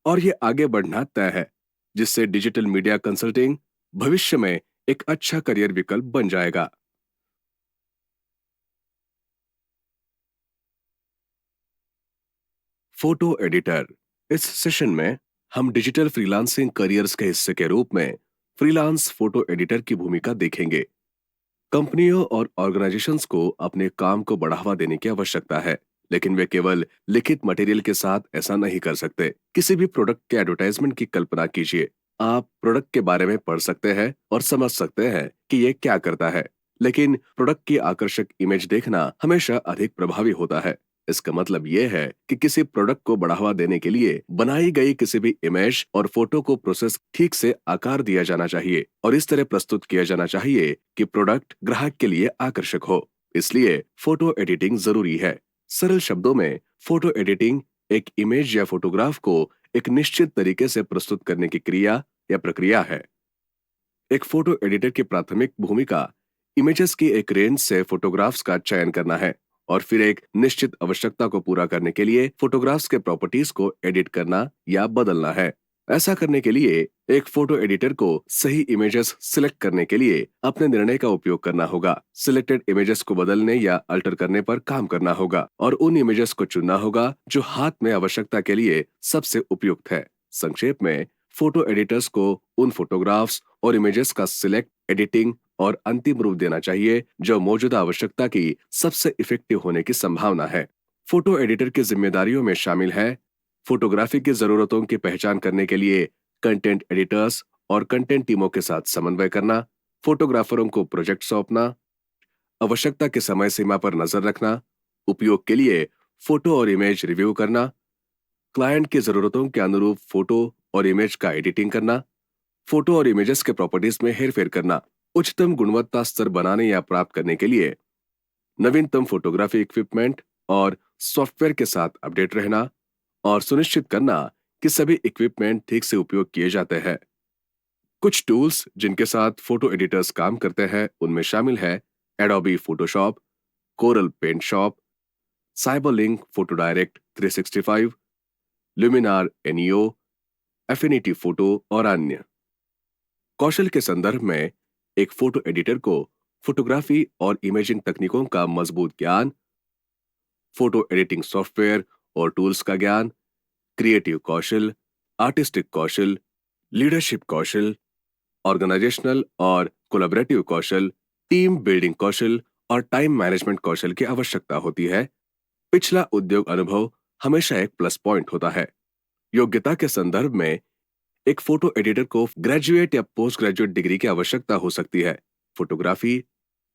और ये आगे बढ़ना तय है, जिससे डिजिटल मीडिया कंसल्टिंग भविष्य में एक अच्छा करियर विकल्प बन जाएगा। Photo editor. इस सेशन में हम डिजिटल फ्रीलांसिंग करियर्स के हिस्से के रूप में फ्रीलांस फोटो एडिटर की भूमिका देखेंगे। कंपनियों और ऑर्गेनाइजेशंस को अपने काम को बढ़ावा देने की आवश्यकता है, लेकिन वे केवल लिखित मटेरियल के साथ ऐसा नहीं कर सकते। किसी भी प्रोडक्ट के एडवर्टाइजमेंट की कल्पना कीजिए। आप प्रोडक्ट के बारे में पढ़ सकते हैं और समझ सकते हैं कि ये क्या करता है, लेकिन प्रोडक्ट की आकर्षक इमेज देखना हमेशा अधिक प्रभावी होता है। इसका मतलब ये है कि किसी प्रोडक्ट को बढ़ावा देने के लिए बनाई गई किसी भी इमेज और फोटो को प्रोसेस ठीक से आकार दिया जाना चाहिए और इस तरह प्रस्तुत किया जाना चाहिए कि प्रोडक्ट ग्राहक के लिए आकर्षक हो। इसलिए फोटो एडिटिंग जरूरी है। सरल शब्दों में, फोटो एडिटिंग एक इमेज या फोटोग्राफ को एक निश्चित तरीके से प्रस्तुत करने की क्रिया या प्रक्रिया है। एक फोटो एडिटर की प्राथमिक भूमिका इमेजेस की एक रेंज से फोटोग्राफ्स का चयन करना है और फिर एक निश्चित आवश्यकता को पूरा करने के लिए फोटोग्राफ्स के प्रॉपर्टीज को एडिट करना या बदलना है। ऐसा करने के लिए एक फोटो एडिटर को सही इमेजेस सिलेक्ट करने के लिए अपने निर्णय का उपयोग करना होगा। सिलेक्टेड इमेजेस को बदलने या अल्टर करने पर काम करना होगा और उन इमेजेस को चुनना होगा जो हाथ में आवश्यकता के लिए सबसे उपयुक्त है। संक्षेप में, फोटो एडिटर्स को उन फोटोग्राफ्स और इमेजेस का सिलेक्ट, एडिटिंग और अंतिम रूप देना चाहिए जो मौजूदा आवश्यकता की सबसे इफेक्टिव होने की संभावना है। फोटो एडिटर की जिम्मेदारियों में शामिल है फोटोग्राफी की जरूरतों की पहचान करने के लिए कंटेंट एडिटर्स और कंटेंट टीमों के साथ समन्वय करना, फोटोग्राफरों को प्रोजेक्ट सौंपना, आवश्यकता की समय सीमा पर नजर रखना, उपयोग के लिए फोटो और इमेज रिव्यू करना, क्लाइंट की जरूरतों के अनुरूप फोटो और इमेज का एडिटिंग करना, फोटो और इमेजेस के प्रॉपर्टीज में हेरफेर करना, उच्चतम गुणवत्ता स्तर बनाने या प्राप्त करने के लिए नवीनतम फोटोग्राफी इक्विपमेंट और सॉफ्टवेयर के साथ अपडेट रहना और सुनिश्चित करना कि सभी इक्विपमेंट ठीक से उपयोग किए जाते हैं। कुछ टूल्स जिनके साथ फोटो एडिटर्स काम करते हैं उनमें शामिल है Adobe Photoshop, Corel paint shop, CyberLink photo direct 365, Luminar NEO, Affinity photo और अन्य। कौशल के संदर्भ में एक फोटो एडिटर को फोटोग्राफी और इमेजिंग तकनीकों का मजबूत ज्ञान, फोटो एडिटिंग सॉफ्टवेयर और टूल्स का ज्ञान, क्रिएटिव कौशल, आर्टिस्टिक कौशल, लीडरशिप कौशल, ऑर्गेनाइजेशनल और कोलैबोरेटिव कौशल, टीम बिल्डिंग कौशल और टाइम मैनेजमेंट कौशल की आवश्यकता होती है। पिछला उद्योग अनुभव हमेशा एक प्लस पॉइंट होता है। योग्यता के संदर्भ में एक फोटो एडिटर को ग्रेजुएट या पोस्ट ग्रेजुएट डिग्री की आवश्यकता हो सकती है। Photography,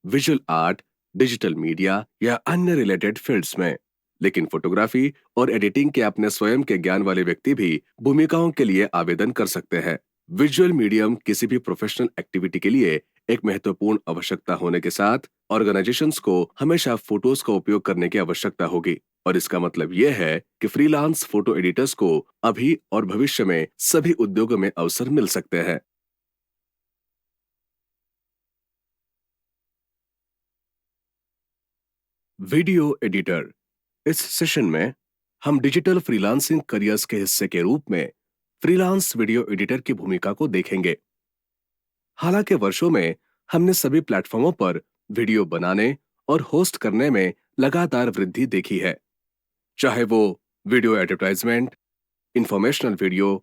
visual art, digital media या अन्य रिलेटेड फील्ड्स में। लेकिन फोटोग्राफी और एडिटिंग के अपने स्वयं के ज्ञान वाले व्यक्ति भी भूमिकाओं के लिए आवेदन कर सकते हैं। विजुअल मीडियम किसी भी प्रोफेशनल एक्टिविटी के लिए एक महत्वपूर्ण आवश्यकता होने के साथ ऑर्गेनाइजेशंस को हमेशा फोटोज का उपयोग करने की आवश्यकता होगी और इसका मतलब यह है कि फ्रीलांस फोटो एडिटर्स को अभी और भविष्य में सभी उद्योगों में अवसर मिल सकते हैं। Video editor. इस सेशन में हम डिजिटल फ्रीलांसिंग करियर्स के हिस्से के रूप में फ्रीलांस वीडियो एडिटर की भूमिका को देखेंगे। हालांकि वर्षों में हमने सभी प्लेटफॉर्मों पर वीडियो बनाने और होस्ट करने में लगातार वृद्धि देखी है, चाहे वो video advertisement, informational video,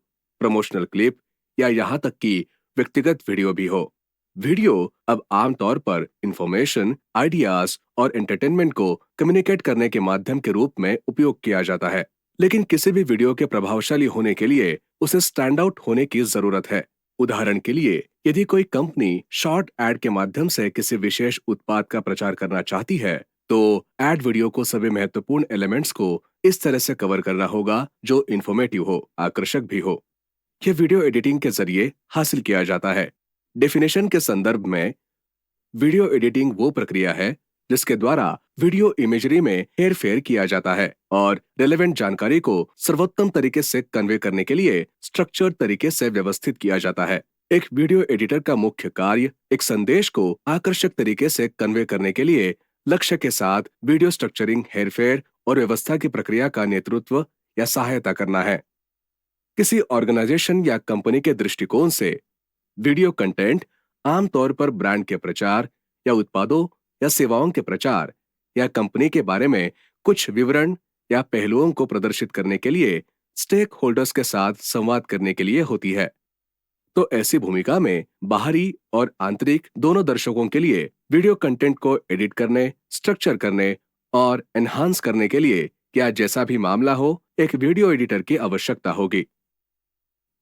promotional clip या यहाँ तक कि व्यक्तिगत वीडियो भी हो। वीडियो अब आमतौर पर इंफॉर्मेशन, आइडियाज और एंटरटेनमेंट को कम्युनिकेट करने के माध्यम के रूप में उपयोग किया जाता है। लेकिन किसी भी वीडियो के प्रभावशाली होने के लिए उसे स्टैंड आउट होने की जरूरत है। उदाहरण के लिए, यदि कोई कंपनी शॉर्ट एड के माध्यम से किसी विशेष उत्पाद का प्रचार करना चाहती है, तो एड वीडियो को सभी महत्वपूर्ण एलिमेंट्स को इस तरह से कवर करना होगा जो इंफॉर्मेटिव हो, आकर्षक भी हो। यह वीडियो एडिटिंग के जरिए हासिल किया जाता है। डेफिनेशन के संदर्भ में, वीडियो एडिटिंग वो प्रक्रिया है जिसके द्वारा वीडियो इमेजरी में हेरफेर किया जाता है और रेलेवेंट जानकारी को सर्वोत्तम तरीके से कन्वे करने के लिए स्ट्रक्चर्ड तरीके से व्यवस्थित किया जाता है। एक वीडियो एडिटर का मुख्य कार्य एक संदेश को आकर्षक तरीके से कन्वे करने के लिए लक्ष्य के साथ वीडियो स्ट्रक्चरिंग, हेरफेर और व्यवस्था की प्रक्रिया का नेतृत्व या सहायता करना है। किसी ऑर्गेनाइजेशन या कंपनी के दृष्टिकोण से वीडियो कंटेंट आमतौर पर ब्रांड के प्रचार या उत्पादों या सेवाओं के प्रचार या कंपनी के बारे में कुछ विवरण या पहलुओं को प्रदर्शित करने के लिए स्टेक होल्डर्स के साथ संवाद करने के लिए होती है। तो ऐसी भूमिका में बाहरी और आंतरिक दोनों दर्शकों के लिए वीडियो कंटेंट को एडिट करने, स्ट्रक्चर करने और एनहांस करने के लिए या जैसा भी मामला हो, एक वीडियो एडिटर की आवश्यकता होगी।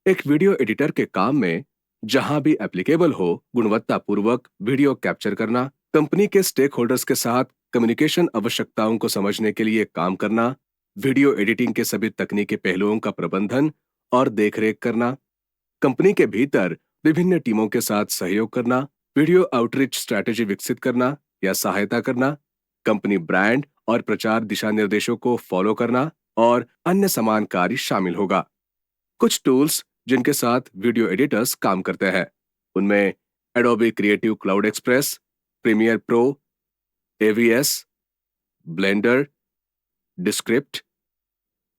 एक वीडियो एडिटर के काम में जहां भी एप्लीकेबल हो, गुणवत्तापूर्वक वीडियो कैप्चर करना, कंपनी के स्टेक होल्डर्स के साथ कम्युनिकेशन आवश्यकताओं को समझने के लिए काम करना, वीडियो एडिटिंग के सभी तकनीकी पहलुओं का प्रबंधन और देखरेख करना, कंपनी के भीतर विभिन्न टीमों के साथ सहयोग करना, वीडियो आउटरीच स्ट्रैटेजी विकसित करना या सहायता करना, कंपनी ब्रांड और प्रचार दिशा निर्देशों को फॉलो करना और अन्य समान कार्य शामिल होगा। कुछ टूल्स जिनके साथ वीडियो एडिटर्स काम करते हैं, उनमें Adobe Creative Cloud Express, Premiere Pro, AVS, Blender, Descript,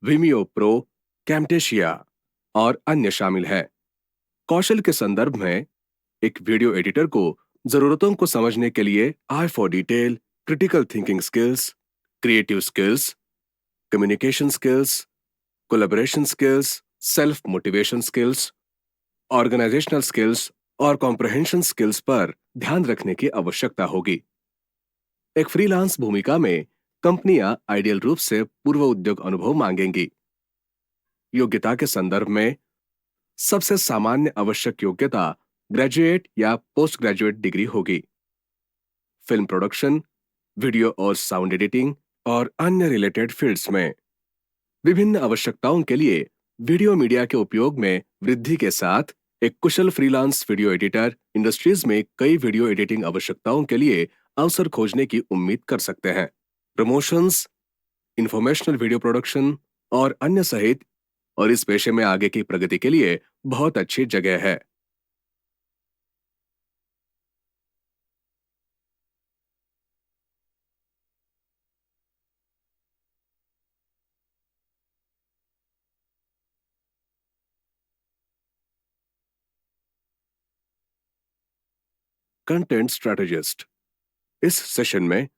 Vimeo Pro, Camtasia और अन्य शामिल हैं। कौशल के संदर्भ में, एक वीडियो एडिटर को जरूरतों को समझने के लिए eye for detail, critical thinking skills, creative skills, communication skills, collaboration skills, self motivation skills, organisational skills और कॉम्प्रहेंशन स्किल्स पर ध्यान रखने की आवश्यकता होगी। एक फ्रीलांस भूमिका में कंपनियां आइडियल रूप से पूर्व उद्योग अनुभव मांगेंगी। योग्यता के संदर्भ में सबसे सामान्य आवश्यक योग्यता ग्रेजुएट या पोस्ट ग्रेजुएट डिग्री होगी। फिल्म प्रोडक्शन, वीडियो और साउंड एडिटिंग और अन्य रिलेटेड फील्ड्स में विभिन्न आवश्यकताओं के लिए वीडियो मीडिया के उपयोग में वृद्धि के साथ एक कुशल फ्रीलांस वीडियो एडिटर इंडस्ट्रीज में कई वीडियो एडिटिंग आवश्यकताओं के लिए अवसर खोजने की उम्मीद कर सकते हैं। प्रमोशंस, इंफॉर्मेशनल वीडियो प्रोडक्शन और अन्य सहित, और इस पेशे में आगे की प्रगति के लिए बहुत अच्छी जगह है। Content strategist. इस सेशन में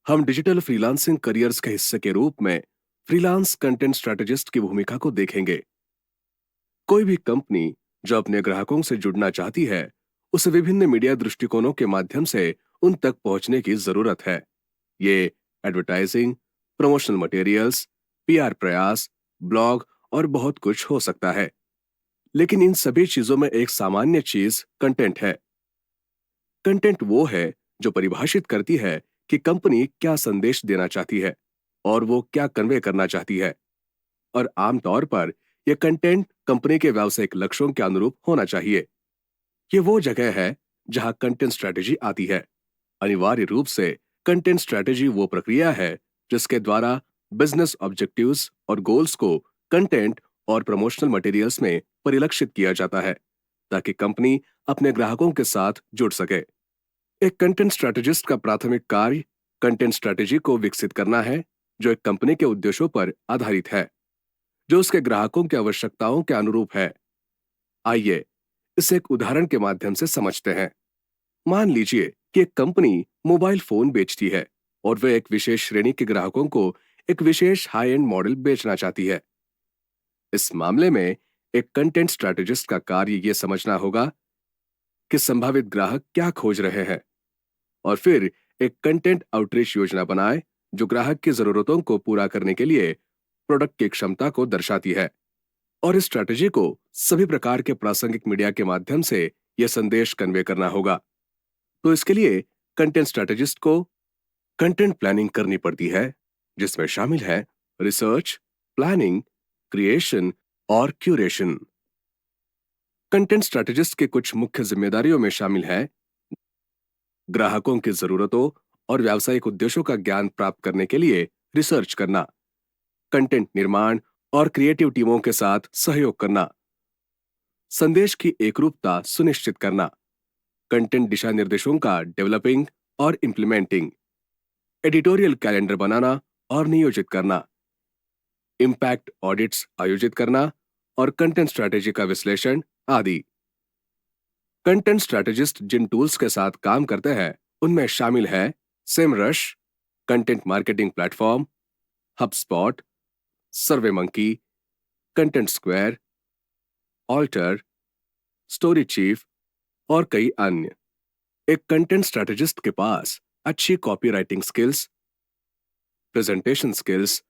हम डिजिटल फ्रीलांसिंग करियर्स के हिस्से के रूप में फ्रीलांस कंटेंट स्ट्रेटेजिस्ट की भूमिका को देखेंगे। कोई भी कंपनी जो अपने ग्राहकों से जुड़ना चाहती है, उसे विभिन्न मीडिया दृष्टिकोणों के माध्यम से उन तक पहुंचने की जरूरत है। ये एडवर्टाइजिंग, प्रमोशनल मटेरियल्स, पीआर प्रयास, ब्लॉग और बहुत कुछ हो सकता है। लेकिन इन सभी चीजों में एक सामान्य चीज कंटेंट है। कंटेंट वो है जो परिभाषित करती है कि कंपनी क्या संदेश देना चाहती है और वो क्या कन्वे करना चाहती है, और आमतौर पर यह कंटेंट कंपनी के व्यावसायिक लक्ष्यों के अनुरूप होना चाहिए। ये वो जगह है जहां कंटेंट स्ट्रेटेजी आती है। अनिवार्य रूप से कंटेंट स्ट्रेटेजी वो प्रक्रिया है जिसके द्वारा बिजनेस ऑब्जेक्टिव्स और गोल्स को कंटेंट और प्रमोशनल मटेरियल्स में परिलक्षित किया जाता है ताकि कंपनी अपने ग्राहकों के साथ जुड़ सके। एक कंटेंट स्ट्रेटेजिस्ट का प्राथमिक कार्य कंटेंट स्ट्रैटेजी को विकसित करना है जो एक कंपनी के उद्देश्यों पर आधारित है, जो उसके ग्राहकों की आवश्यकताओं के अनुरूप है। आइए इसे एक उदाहरण के माध्यम से समझते हैं। मान लीजिए कि एक कंपनी मोबाइल फोन बेचती है और वे एक विशेष श्रेणी के ग्राहकों को एक विशेष हाई एंड मॉडल बेचना चाहती है। इस मामले में एक कंटेंट स्ट्रैटेजिस्ट का कार्य यह समझना होगा कि संभावित ग्राहक क्या खोज रहे हैं और फिर एक कंटेंट आउटरीच योजना बनाए जो ग्राहक की जरूरतों को पूरा करने के लिए प्रोडक्ट की क्षमता को दर्शाती है। और इस स्ट्रैटेजी को सभी प्रकार के प्रासंगिक मीडिया के माध्यम से यह संदेश कन्वे करना होगा। तो इसके लिए कंटेंट स्ट्रैटेजिस्ट को कंटेंट प्लानिंग करनी पड़ती है, जिसमें शामिल है रिसर्च, प्लानिंग, क्रिएशन और क्यूरेशन। कंटेंट स्ट्रैटेजिस्ट के कुछ मुख्य जिम्मेदारियों में शामिल है ग्राहकों की जरूरतों और व्यावसायिक उद्देश्यों का ज्ञान प्राप्त करने के लिए रिसर्च करना, कंटेंट निर्माण और क्रिएटिव टीमों के साथ सहयोग करना, संदेश की एकरूपता सुनिश्चित करना, कंटेंट दिशा निर्देशों का डेवलपिंग और इंप्लीमेंटिंग, एडिटोरियल कैलेंडर बनाना और नियोजित करना, इम्पैक्ट ऑडिट्स आयोजित करना और कंटेंट स्ट्रैटेजी का विश्लेषण आदि। कंटेंट स्ट्रैटेजिस्ट जिन टूल्स के साथ काम करते हैं उनमें शामिल है Semrush, content marketing platform, HubSpot, survey monkey, content square, Alter, story chief और कई अन्य। एक कंटेंट स्ट्रैटेजिस्ट के पास अच्छी copy writing skills, presentation skills,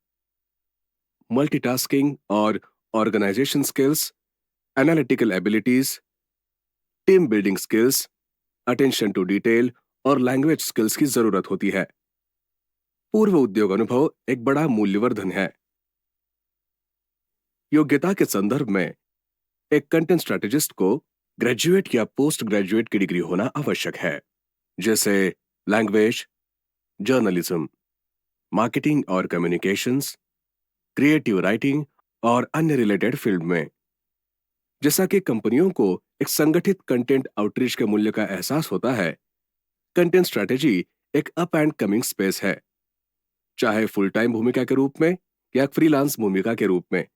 multitasking और organisation skills, analytical abilities, team building skills, attention to detail और लैंग्वेज स्किल्स की जरूरत होती है। पूर्व उद्योग अनुभव एक बड़ा मूल्यवर्धन है। योग्यता के संदर्भ में एक कंटेंट स्ट्रैटेजिस्ट को ग्रेजुएट या पोस्ट ग्रेजुएट की डिग्री होना आवश्यक है, जैसे लैंग्वेज, जर्नलिज्म, मार्केटिंग और कम्युनिकेशंस, क्रिएटिव राइटिंग और अन्य रिलेटेड फील्ड में। जैसा कि कंपनियों को एक संगठित कंटेंट आउटरीच के मूल्य का एहसास होता है, कंटेंट स्ट्रैटेजी एक अप एंड कमिंग स्पेस है, चाहे फुल टाइम भूमिका के रूप में या फ्रीलांस भूमिका के रूप में।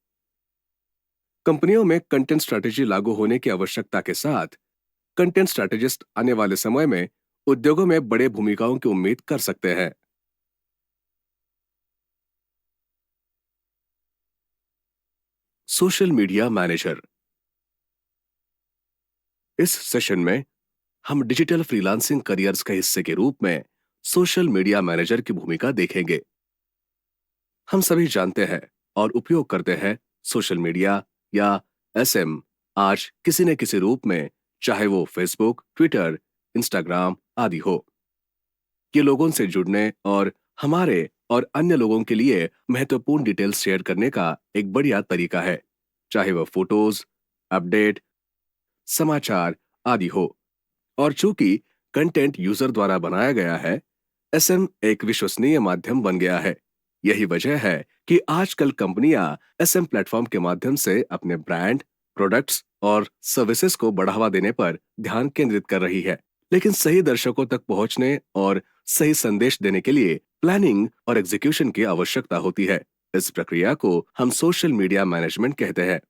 कंपनियों में कंटेंट स्ट्रैटेजी लागू होने की आवश्यकता के साथ कंटेंट स्ट्रैटेजिस्ट आने वाले समय में उद्योगों में बड़े भूमिकाओं की उम्मीद कर सकते हैं। Social media manager. इस सेशन में हम डिजिटल फ्रीलांसिंग करियर्स के हिस्से के रूप में सोशल मीडिया मैनेजर की भूमिका देखेंगे। हम सभी जानते हैं और उपयोग करते हैं सोशल मीडिया या एसएम आज किसी न किसी रूप में, चाहे वो फेसबुक, ट्विटर, इंस्टाग्राम आदि हो। ये लोगों से जुड़ने और हमारे और अन्य लोगों के लिए महत्वपूर्ण डिटेल्स शेयर करने का एक बढ़िया तरीका है, चाहे वह फोटोज, अपडेट, समाचार आदि हो। और चूंकि कंटेंट यूजर द्वारा बनाया गया है, एसएम एक विश्वसनीय माध्यम बन गया है। यही वजह है कि आजकल कंपनियां एसएम प्लेटफॉर्म के माध्यम से अपने ब्रांड, प्रोडक्ट्स और सर्विसेज को बढ़ावा देने पर ध्यान केंद्रित कर रही है। लेकिन सही दर्शकों तक पहुंचने और सही संदेश देने के लिए प्लानिंग और एग्जीक्यूशन की आवश्यकता होती है। इस प्रक्रिया को हम सोशल मीडिया मैनेजमेंट कहते हैं।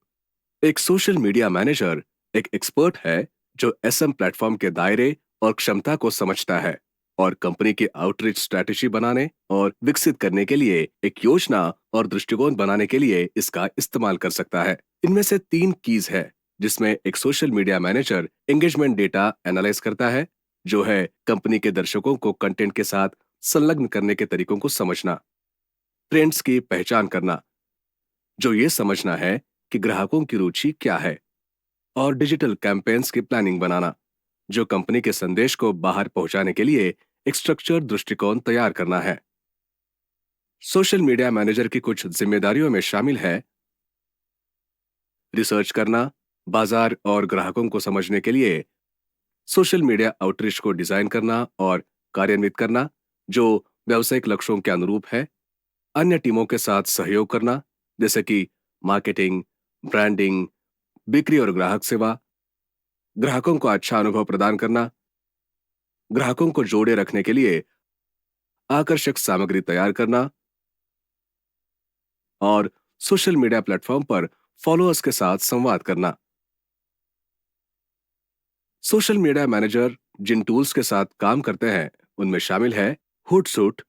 एक सोशल मीडिया मैनेजर एक एक्सपर्ट है जो एसएम प्लेटफॉर्म के दायरे और क्षमता को समझता है और कंपनी की आउटरीच स्ट्रैटेजी बनाने और विकसित करने के लिए एक योजना और दृष्टिकोण बनाने के लिए इसका इस्तेमाल कर सकता है। इनमें से 3 कीज है जिसमें एक social media manager engagement data analyse करता है, जो है कंपनी के दर्शकों को कंटेंट के साथ संलग्न करने के तरीकों को समझना, ट्रेंड्स की पहचान करना, जो ये समझना है कि ग्राहकों की रुचि क्या है, और डिजिटल कैंपेन्स की प्लानिंग बनाना, जो कंपनी के संदेश को बाहर पहुंचाने के लिए एक स्ट्रक्चर्ड दृष्टिकोण तैयार करना है। सोशल मीडिया मैनेजर की कुछ जिम्मेदारियों में शामिल है रिसर्च करना, बाजार और ग्राहकों को समझने के लिए सोशल मीडिया आउटरीच को डिजाइन करना और कार्यान्वित करना जो व्यावसायिक लक्ष्यों के अनुरूप है, अन्य टीमों के साथ सहयोग करना जैसे कि मार्केटिंग, ब्रांडिंग, बिक्री और ग्राहक सेवा, ग्राहकों को अच्छा अनुभव प्रदान करना, ग्राहकों को जोड़े रखने के लिए आकर्षक सामग्री तैयार करना और सोशल मीडिया प्लेटफॉर्म पर फॉलोअर्स के साथ संवाद करना। सोशल मीडिया मैनेजर जिन टूल्स के साथ काम करते हैं उनमें शामिल है हुटसूट,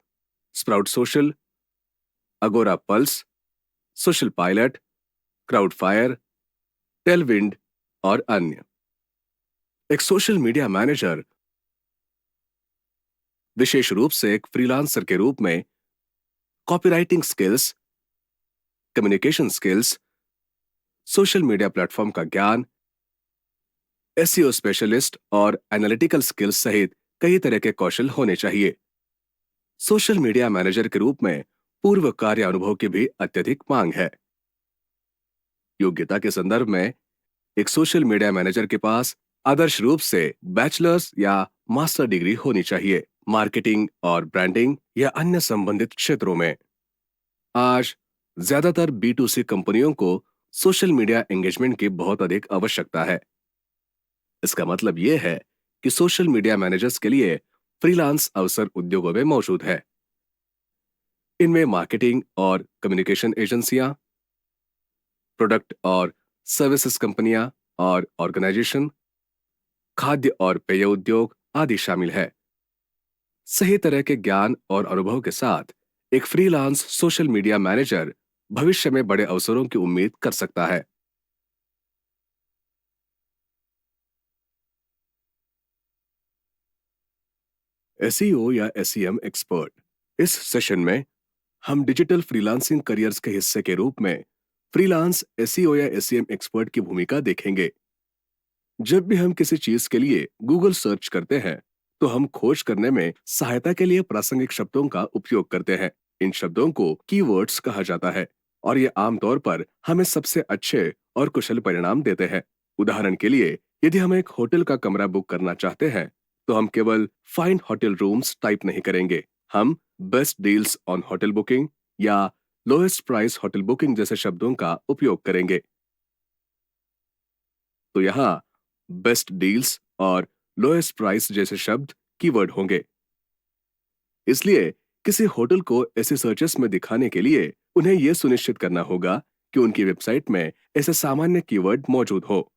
स्प्राउट सोशल, अगोरा पल्स, सोशल पायलट, क्राउडफायर, टेलविंड और अन्य। एक सोशल मीडिया मैनेजर विशेष रूप से एक फ्रीलांसर के रूप में copywriting skills, communication skills, social media platform का ज्ञान, एसईओ स्पेशलिस्ट और एनालिटिकल स्किल्स सहित कई तरह के कौशल होने चाहिए। सोशल मीडिया मैनेजर के रूप में पूर्व कार्य अनुभव की भी अत्यधिक मांग है। योग्यता के संदर्भ में एक सोशल मीडिया मैनेजर के पास आदर्श रूप से बैचलर्स या मास्टर डिग्री होनी चाहिए मार्केटिंग और ब्रांडिंग या अन्य संबंधित क्षेत्रों में। आज ज्यादातर B2C कंपनियों को सोशल मीडिया एंगेजमेंट की बहुत अधिक आवश्यकता है। इसका मतलब यह है कि सोशल मीडिया मैनेजर्स के लिए फ्रीलांस अवसर उद्योगों में मौजूद है। इनमें मार्केटिंग और कम्युनिकेशन एजेंसियां, प्रोडक्ट और सर्विसेज कंपनियां और ऑर्गेनाइजेशन, खाद्य और पेय उद्योग आदि शामिल है। सही तरह के ज्ञान और अनुभव के साथ एक फ्रीलांस सोशल मीडिया मैनेजर भविष्य में बड़े अवसरों की उम्मीद कर सकता है। एसईओ या एसईएम एक्सपर्ट। इस सेशन में हम डिजिटल फ्रीलांसिंग करियर्स के हिस्से के रूप में फ्रीलांस एसईओ या एसईएम एक्सपर्ट की भूमिका देखेंगे। जब भी हम किसी चीज के लिए गूगल सर्च करते हैं तो हम खोज करने में सहायता के लिए प्रासंगिक शब्दों का उपयोग करते हैं। इन शब्दों को कीवर्ड्स कहा जाता है और ये आमतौर पर हमें सबसे अच्छे और कुशल परिणाम देते हैं। उदाहरण के लिए, यदि हम एक होटल का कमरा बुक करना चाहते हैं तो हम केवल फाइंड होटल रूम्स टाइप नहीं करेंगे, हम best deals on hotel booking या लोएस्ट प्राइस होटल बुकिंग जैसे शब्दों का उपयोग करेंगे। तो यहाँ बेस्ट डील्स और लोएस्ट प्राइस जैसे शब्द कीवर्ड होंगे। इसलिए किसी होटल को ऐसे सर्चेस में दिखाने के लिए उन्हें यह सुनिश्चित करना होगा कि उनकी वेबसाइट में ऐसे सामान्य कीवर्ड मौजूद हो।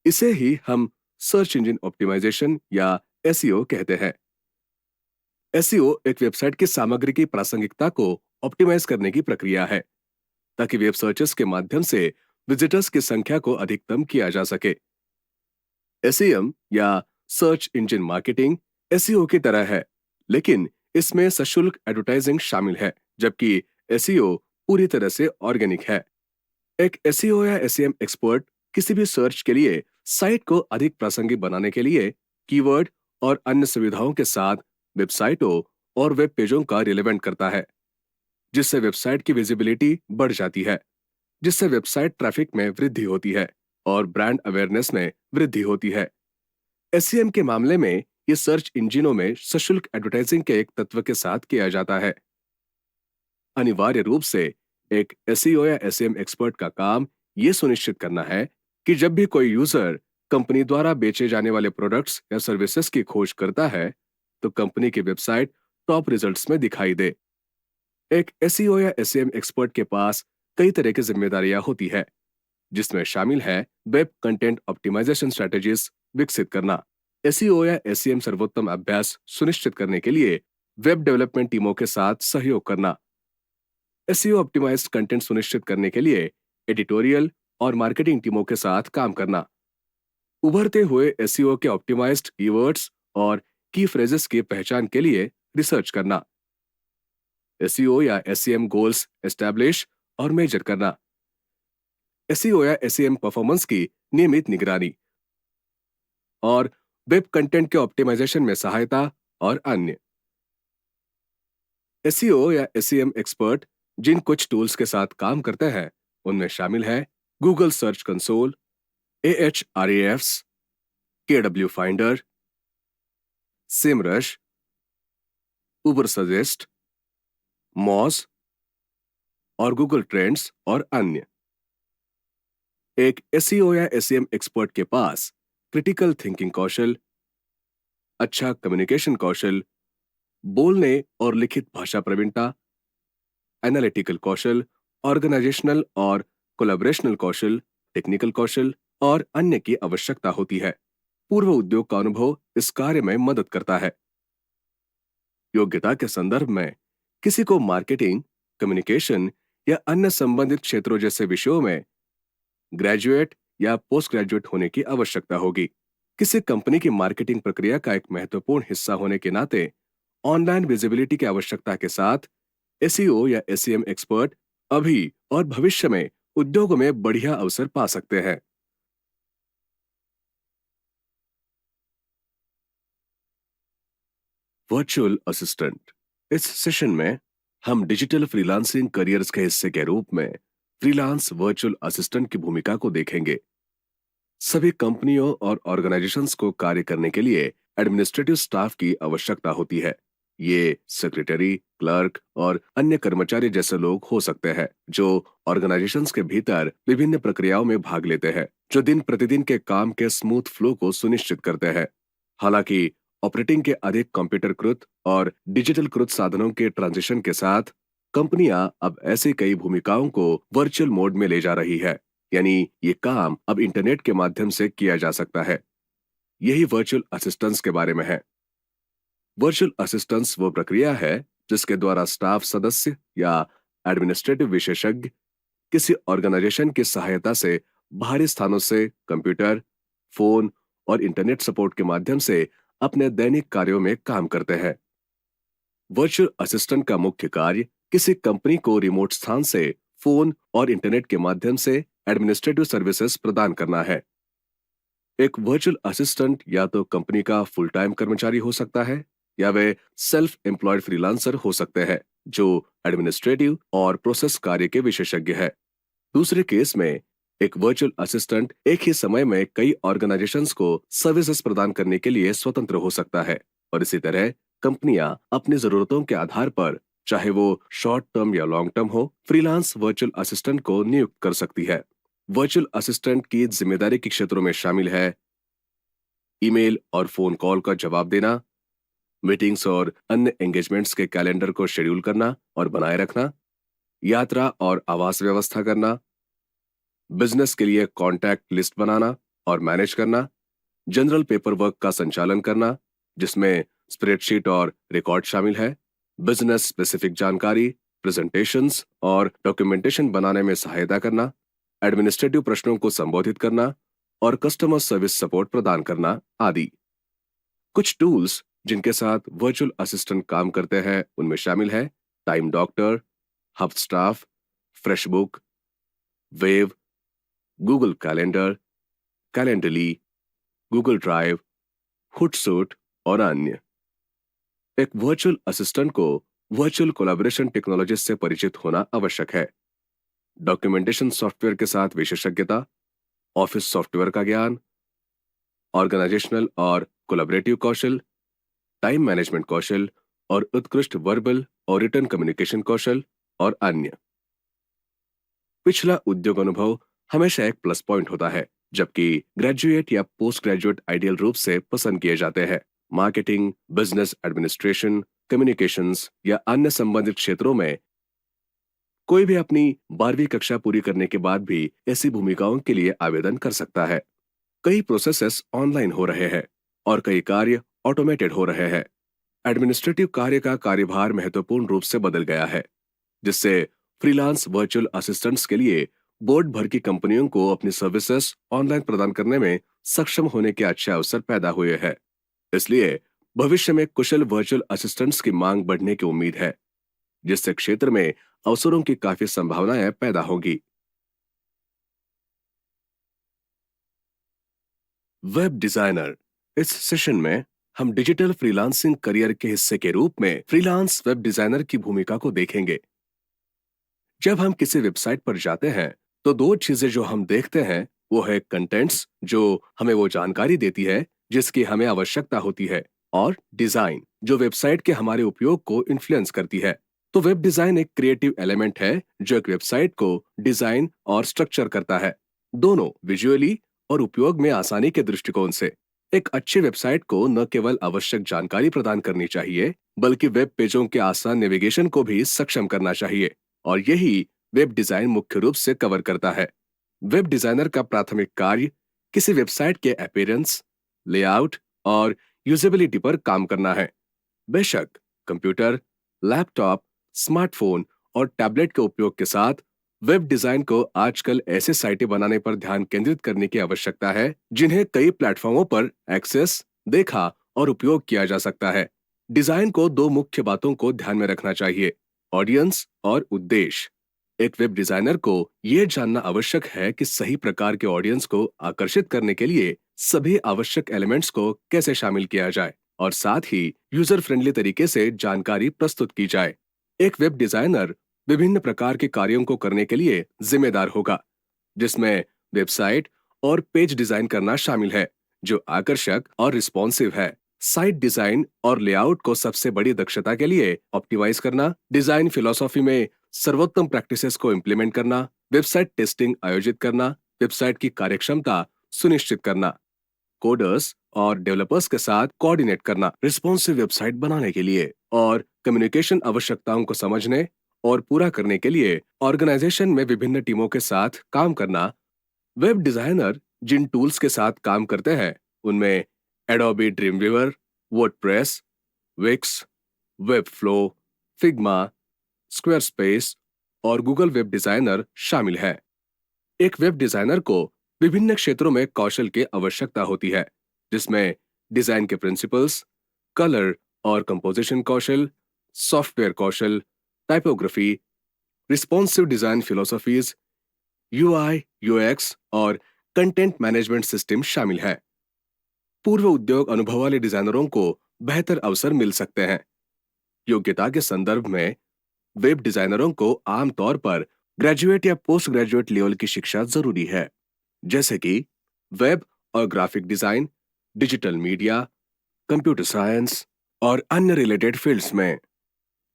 इसे ही हम सर्च इंजन ऑप्टिमाइजेशन या एसईओ कहते हैं। एसईओ एक वेबसाइट की सामग्री की प्रासंगिकता को ऑप्टिमाइज करने की प्रक्रिया है ताकि वेब सर्चेस के माध्यम से विजिटर्स की संख्या को अधिकतम किया जा सके। एसईएम या सर्च इंजन मार्केटिंग एसईओ की तरह है, लेकिन इसमें सशुल्क एडवर्टाइजिंग शामिल है, जबकि एसईओ पूरी तरह से ऑर्गेनिक है। एक एसईओ या एसईएम एक्सपर्ट किसी भी सर्च के लिए साइट को अधिक प्रासंगिक बनाने के लिए कीवर्ड और अन्य सुविधाओं के साथ वेबसाइटों और वेब पेजों का रिलेवेंट करता है, जिससे वेबसाइट की विजिबिलिटी बढ़ जाती है, जिससे वेबसाइट ट्रैफिक में वृद्धि होती है और ब्रांड अवेयरनेस में वृद्धि होती है। एसईएम के मामले में ये सर्च इंजिनों में सशुल्क एडवर्टाइजिंग के एक तत्व के साथ किया जाता है। अनिवार्य रूप से एक एसईओ या एसईएम एक्सपर्ट का काम ये सुनिश्चित करना है कि जब भी कोई यूजर कंपनी द्वारा बेचे जाने वाले प्रोडक्ट्स या सर्विसेज की खोज करता है तो कंपनी की वेबसाइट टॉप रिजल्ट्स में दिखाई दे। एक एसईओ या एसईएम एक्सपर्ट के पास कई तरह की जिम्मेदारियां होती है, जिसमें शामिल है वेब कंटेंट ऑप्टिमाइजेशन स्ट्रेटेजीज विकसित करना, एसईओ या एसईएम सर्वोत्तम अभ्यास सुनिश्चित करने के लिए वेब डेवलपमेंट टीमों के साथ सहयोग करना, एसईओ ऑप्टिमाइज्ड कंटेंट सुनिश्चित करने के लिए एडिटोरियल और मार्केटिंग टीमों के साथ काम करना, उभरते हुए एसईओ के ऑप्टिमाइज्ड कीवर्ड्स और की फ्रेजेस की पहचान के लिए रिसर्च करना, एसईओ या एसईएम गोल्स एस्टैब्लिश और मेजर करना, एसईओ या एसईएम परफॉर्मेंस की नियमित निगरानी और वेब कंटेंट के ऑप्टिमाइजेशन में सहायता और अन्य। एसईओ या एसईएम एक्सपर्ट जिन कुछ टूल्स के साथ काम करते हैं उनमें शामिल है Google search console, Ahrefs, KW finder, Semrush, Ubersuggest, Moz और गूगल ट्रेंड्स और अन्य। एक एसईओ या एसईएम एक्सपर्ट के पास क्रिटिकल थिंकिंग कौशल, अच्छा कम्युनिकेशन कौशल, बोलने और लिखित भाषा प्रवीणता, एनालिटिकल कौशल, ऑर्गेनाइजेशनल और कोलैबोरेशनल कौशल, टेक्निकल कौशल और अन्य की आवश्यकता होती है। पूर्व उद्योग का अनुभव इस कार्य में मदद करता है। योग्यता के संदर्भ में किसी को मार्केटिंग, कम्युनिकेशन या अन्य संबंधित क्षेत्रों जैसे विषयों में ग्रेजुएट या पोस्ट ग्रेजुएट होने की आवश्यकता होगी। किसी कंपनी की मार्केटिंग प्रक्रिया का एक महत्वपूर्ण हिस्सा होने के नाते ऑनलाइन विजिबिलिटी की आवश्यकता के साथ एसईओ या एसईएम एक्सपर्ट अभी और भविष्य में उद्योगों में बढ़िया अवसर पा सकते हैं। Virtual assistant. इस सेशन में हम डिजिटल फ्रीलांसिंग करियर्स के हिस्से के रूप में फ्रीलांस वर्चुअल असिस्टेंट की भूमिका को देखेंगे। सभी कंपनियों और ऑर्गेनाइजेशंस को कार्य करने के लिए एडमिनिस्ट्रेटिव स्टाफ की आवश्यकता होती है। ये सेक्रेटरी, क्लर्क और अन्य कर्मचारी जैसे लोग हो सकते हैं जो ऑर्गेनाइजेशंस के भीतर विभिन्न प्रक्रियाओं में भाग लेते हैं, जो दिन प्रतिदिन के काम के स्मूथ फ्लो को सुनिश्चित करते हैं। हालांकि ऑपरेटिंग के अधिक कंप्यूटरकृत और डिजिटलकृत साधनों के ट्रांजिशन के साथ कंपनियां अब ऐसी कई भूमिकाओं को वर्चुअल मोड में ले जा रही है, यानी ये काम अब इंटरनेट के माध्यम से किया जा सकता है। यही वर्चुअल असिस्टेंस के बारे में है। वर्चुअल असिस्टेंस वो प्रक्रिया है जिसके द्वारा स्टाफ सदस्य या एडमिनिस्ट्रेटिव विशेषज्ञ किसी ऑर्गेनाइजेशन की सहायता से बाहरी स्थानों से कंप्यूटर, फोन और इंटरनेट सपोर्ट के माध्यम से अपने दैनिक कार्यों में काम करते हैं। वर्चुअल असिस्टेंट का मुख्य कार्य किसी कंपनी को रिमोट स्थान से फोन और इंटरनेट के माध्यम से एडमिनिस्ट्रेटिव सर्विसेज प्रदान करना है। एक वर्चुअल असिस्टेंट या तो कंपनी का फुल टाइम कर्मचारी हो सकता है या वे सेल्फ एम्प्लॉयड फ्रीलांसर हो सकते हैं जो एडमिनिस्ट्रेटिव और प्रोसेस कार्य के विशेषज्ञ है। दूसरे केस में एक वर्चुअल असिस्टेंट एक ही समय में कई ऑर्गेनाइजेशंस को सर्विसेज प्रदान करने के लिए स्वतंत्र हो सकता है और इसी तरह कंपनियां अपनी जरूरतों के आधार पर, चाहे वो शॉर्ट टर्म या लॉन्ग टर्म हो, फ्रीलांस वर्चुअल असिस्टेंट को नियुक्त कर सकती है। वर्चुअल असिस्टेंट की जिम्मेदारी के क्षेत्रों में शामिल है ईमेल और फोन कॉल का जवाब देना, मीटिंग्स और अन्य एंगेजमेंट्स के कैलेंडर को शेड्यूल करना और बनाए रखना, यात्रा और आवास व्यवस्था करना, बिजनेस के लिए कॉन्टैक्ट लिस्ट बनाना और मैनेज करना, जनरल पेपर वर्क का संचालन करना जिसमें स्प्रेडशीट और रिकॉर्ड शामिल है, बिजनेस स्पेसिफिक जानकारी, प्रेजेंटेशंस और डॉक्यूमेंटेशन बनाने में सहायता करना, एडमिनिस्ट्रेटिव प्रश्नों को संबोधित करना और कस्टमर सर्विस सपोर्ट प्रदान करना आदि। कुछ टूल्स जिनके साथ वर्चुअल असिस्टेंट काम करते हैं उनमें शामिल है Time Doctor, Hubstaff, FreshBook, wave, Google calendar, Calendly, Google drive, Hootsuite और अन्य। एक वर्चुअल असिस्टेंट को वर्चुअल कोलैबोरेशन टेक्नोलॉजी से परिचित होना आवश्यक है। डॉक्यूमेंटेशन सॉफ्टवेयर के साथ विशेषज्ञता, ऑफिस सॉफ्टवेयर का ज्ञान, ऑर्गेनाइजेशनल और कोलैबोरेटिव कौशल, टाइम मैनेजमेंट कौशल और उत्कृष्ट वर्बल और रिटर्न कम्युनिकेशन कौशल और अन्य। पिछला उद्योग अनुभव हमेशा एक प्लस पॉइंट होता है, जबकि ग्रेजुएट या पोस्ट ग्रेजुएट आइडियल रूप से पसंद किए जाते हैं। मार्केटिंग, बिजनेस एडमिनिस्ट्रेशन, कम्युनिकेशंस या अन्य संबंधित क्षेत्रों में कोई भी अपनी 12वीं कक्षा पूरी करने के बाद भी ऐसी भूमिकाओं के लिए आवेदन कर सकता है। कई प्रोसेसेस ऑनलाइन हो रहे हैं और कई कार्य ऑटोमेटेड हो रहे हैं। एडमिनिस्ट्रेटिव कार्य का कार्यभार महत्वपूर्ण रूप से बदल गया है, जिससे फ्रीलांस वर्चुअल असिस्टेंट्स के लिए बोर्ड भर की कंपनियों को अपनी सर्विसेज ऑनलाइन प्रदान करने में सक्षम होने के अच्छे अवसर पैदा हुए हैं। इसलिए भविष्य में कुशल वर्चुअल असिस्टेंट्स की मांग बढ़ने की उम्मीद है, जिससे क्षेत्र में अवसरों की काफी संभावनाएं पैदा होगी। Web designer. इस सेशन में हम डिजिटल फ्रीलांसिंग करियर के हिस्से के रूप में फ्रीलांस वेब डिजाइनर की भूमिका को देखेंगे। जब हम किसी वेबसाइट पर जाते हैं तो दो चीजें जो हम देखते हैं वो है कंटेंट्स, जो हमें वो जानकारी देती है जिसकी हमें आवश्यकता होती है, और डिजाइन, जो वेबसाइट के हमारे उपयोग को इन्फ्लुएंस करती है। तो वेब डिजाइन एक क्रिएटिव एलिमेंट है जो एक वेबसाइट को डिजाइन और स्ट्रक्चर करता है, दोनों विजुअली और उपयोग में आसानी के दृष्टिकोण से। एक अच्छी वेबसाइट को न केवल आवश्यक जानकारी प्रदान करनी चाहिए बल्कि वेब पेजों के आसान नेविगेशन को भी सक्षम करना चाहिए। और यही वेब डिजाइन मुख्य रूप से कवर करता है। वेब डिजाइनर का प्राथमिक कार्य किसी वेबसाइट के अपीयरेंस, लेआउट और यूजेबिलिटी पर काम करना है। बेशक कंप्यूटर, लैपटॉप, स्मार्टफोन और टैबलेट के उपयोग के साथ वेब डिजाइन को आजकल ऐसे साइटें बनाने पर ध्यान केंद्रित करने की आवश्यकता है जिन्हें कई प्लेटफॉर्मों पर एक्सेस, देखा और उपयोग किया जा सकता है। डिजाइन को दो मुख्य बातों को ध्यान में रखना चाहिए: ऑडियंस और उद्देश्य। एक वेब डिजाइनर को यह जानना आवश्यक है कि सही प्रकार के ऑडियंस को आकर्षित करने के लिए सभी आवश्यक एलिमेंट्स को कैसे शामिल किया जाए और साथ ही यूजर फ्रेंडली तरीके से जानकारी प्रस्तुत की जाए। एक वेब डिजाइनर विभिन्न प्रकार के कार्यों को करने के लिए जिम्मेदार होगा, जिसमें वेबसाइट और पेज डिजाइन करना शामिल है, जो आकर्षक और रिस्पॉन्सिव है। साइट डिजाइन और लेआउट को सबसे बड़ी दक्षता के लिए ऑप्टिमाइज करना, डिजाइन फिलॉसफी में सर्वोत्तम प्रैक्टिसेस को इम्प्लीमेंट करना, वेबसाइट टेस्टिंग आयोजित करना, वेबसाइट की कार्यक्षमता सुनिश्चित करना, कोडर्स और डेवलपर्स के साथ कोऑर्डिनेट करना रिस्पॉन्सिव वेबसाइट बनाने के लिए, और कम्युनिकेशन आवश्यकताओं को समझने और पूरा करने के लिए ऑर्गेनाइजेशन में विभिन्न टीमों के साथ काम करना। वेब डिजाइनर जिन टूल्स के साथ काम करते हैं उनमें Adobe Dreamweaver, WordPress, Wix, Webflow, Figma, Squarespace और गूगल वेब डिजाइनर शामिल है। एक वेब डिजाइनर को विभिन्न क्षेत्रों में कौशल की आवश्यकता होती है, जिसमें डिजाइन के प्रिंसिपल्स, कलर और कंपोजिशन कौशल, सॉफ्टवेयर कौशल, typography, responsive design philosophies, UI, UX और कंटेंट मैनेजमेंट सिस्टम शामिल है। पूर्व उद्योग अनुभव वाले डिजाइनरों को बेहतर अवसर मिल सकते हैं। योग्यता के संदर्भ में वेब डिजाइनरों को आमतौर पर ग्रेजुएट या पोस्ट ग्रेजुएट लेवल की शिक्षा जरूरी है, जैसे कि वेब और graphic design, digital media, computer science और अन्य रिलेटेड फील्ड्स में।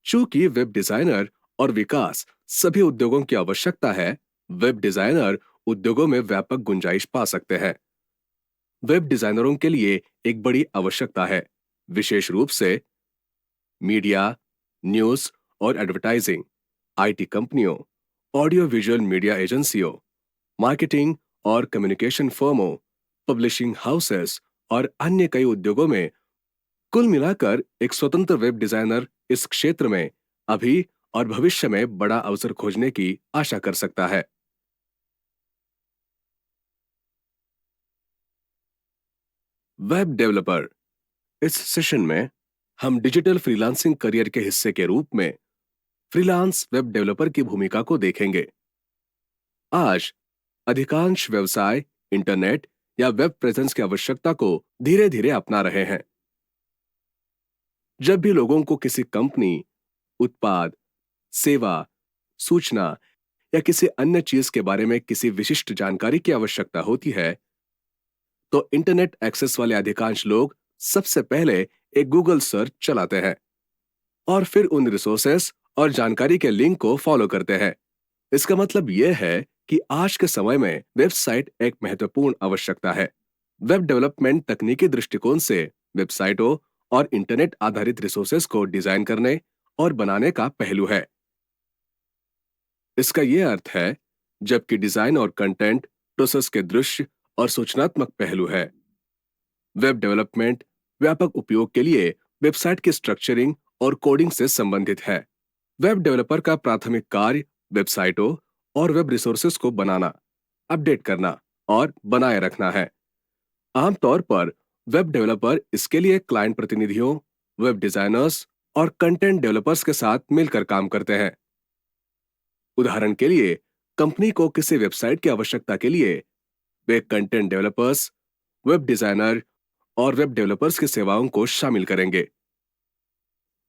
चूंकि वेब डिजाइनर और विकास सभी उद्योगों की आवश्यकता है, वेब डिजाइनर उद्योगों में व्यापक गुंजाइश पा सकते हैं। वेब डिजाइनरों के लिए एक बड़ी आवश्यकता है, विशेष रूप से मीडिया, न्यूज और एडवर्टाइजिंग, आईटी कंपनियों, ऑडियो विजुअल मीडिया एजेंसियों, मार्केटिंग और कम्युनिकेशन फर्मों, पब्लिशिंग हाउसेस और अन्य कई उद्योगों में। कुल मिलाकर एक स्वतंत्र वेब डिजाइनर इस क्षेत्र में अभी और भविष्य में बड़ा अवसर खोजने की आशा कर सकता है। Web developer. इस सेशन में हम डिजिटल फ्रीलांसिंग करियर के हिस्से के रूप में फ्रीलांस वेब डेवलपर की भूमिका को देखेंगे। आज अधिकांश व्यवसाय इंटरनेट या वेब प्रेजेंस की आवश्यकता को धीरे धीरे अपना रहे हैं। जब भी लोगों को किसी कंपनी, उत्पाद, सेवा, सूचना या किसी अन्य चीज के बारे में किसी विशिष्ट जानकारी की आवश्यकता होती है, तो इंटरनेट एक्सेस वाले अधिकांश लोग सबसे पहले एक गूगल सर्च चलाते हैं और फिर उन रिसोर्सेस और जानकारी के लिंक को फॉलो करते हैं। इसका मतलब यह है कि आज के समय में वेबसाइट एक महत्वपूर्ण आवश्यकता है। वेब डेवलपमेंट तकनीकी दृष्टिकोण से वेबसाइटों और इंटरनेट आधारित रिसोर्सेस को डिजाइन करने और बनाने का पहलू है। इसका यह अर्थ है, जबकि डिजाइन और कंटेंट प्रोसेस के दृश्य और सूचनात्मक पहलू है। वेब डेवलपमेंट व्यापक उपयोग के लिए वेबसाइट की स्ट्रक्चरिंग और कोडिंग से संबंधित है। वेब डेवलपर का प्राथमिक कार्य वेबसाइटों और वेब रिसोर्सेस को बनाना, अपडेट करना और बनाए रखना है। आमतौर पर वेब डेवलपर इसके लिए क्लाइंट प्रतिनिधियों, वेब डिजाइनर्स और कंटेंट डेवलपर्स के साथ मिलकर काम करते हैं। उदाहरण के लिए, कंपनी को किसी वेबसाइट की आवश्यकता के लिए वे कंटेंट डेवलपर्स, वेब डिजाइनर और वेब डेवलपर्स की सेवाओं को शामिल करेंगे।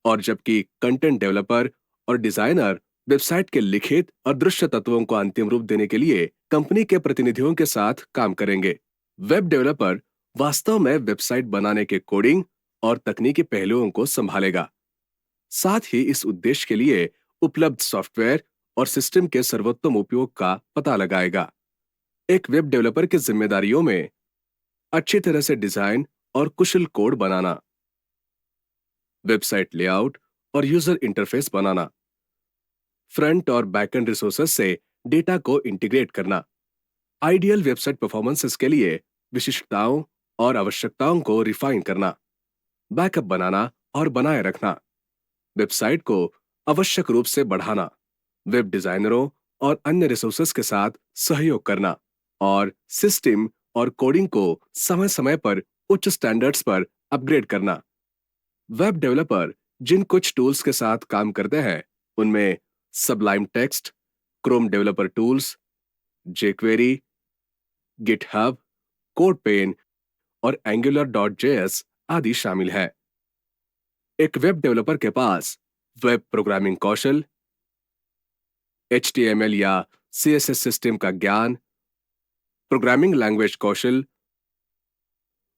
और जबकि कंटेंट डेवलपर और डिजाइनर वेबसाइट के लिखित और दृश्य तत्वों को अंतिम रूप देने के लिए कंपनी के प्रतिनिधियों के साथ काम करेंगे। वेब डेवलपर वास्तव में वेबसाइट बनाने के कोडिंग और तकनीकी पहलुओं को संभालेगा। साथ ही इस उद्देश्य के लिए उपलब्ध सॉफ्टवेयर और सिस्टम के सर्वोत्तम उपयोग का पता लगाएगा। एक वेब डेवलपर की जिम्मेदारियों में अच्छी तरह से डिजाइन और कुशल कोड बनाना, वेबसाइट लेआउट और यूजर इंटरफेस बनाना, फ्रंट और बैकएंड रिसोर्सेज से डेटा को इंटीग्रेट करना, आइडियल वेबसाइट परफॉर्मेंसेस के लिए विशिष्टताओं और आवश्यकताओं को रिफाइन करना, बैकअप बनाना और बनाए रखना, वेबसाइट को आवश्यक रूप से बढ़ाना, वेब डिजाइनरों और अन्य रिसोर्सेज के साथ सहयोग करना और सिस्टम और कोडिंग को समय समय पर उच्च स्टैंडर्ड्स पर अपग्रेड करना। वेब डेवलपर जिन कुछ टूल्स के साथ काम करते हैं उनमें Sublime text, Chrome developer tools, jQuery, GitHub, CodePen और एंगुलर.js आदि शामिल है। एक वेब डेवलपर के पास वेब प्रोग्रामिंग कौशल, HTML या CSS सिस्टम का ज्ञान, प्रोग्रामिंग लैंग्वेज कौशल,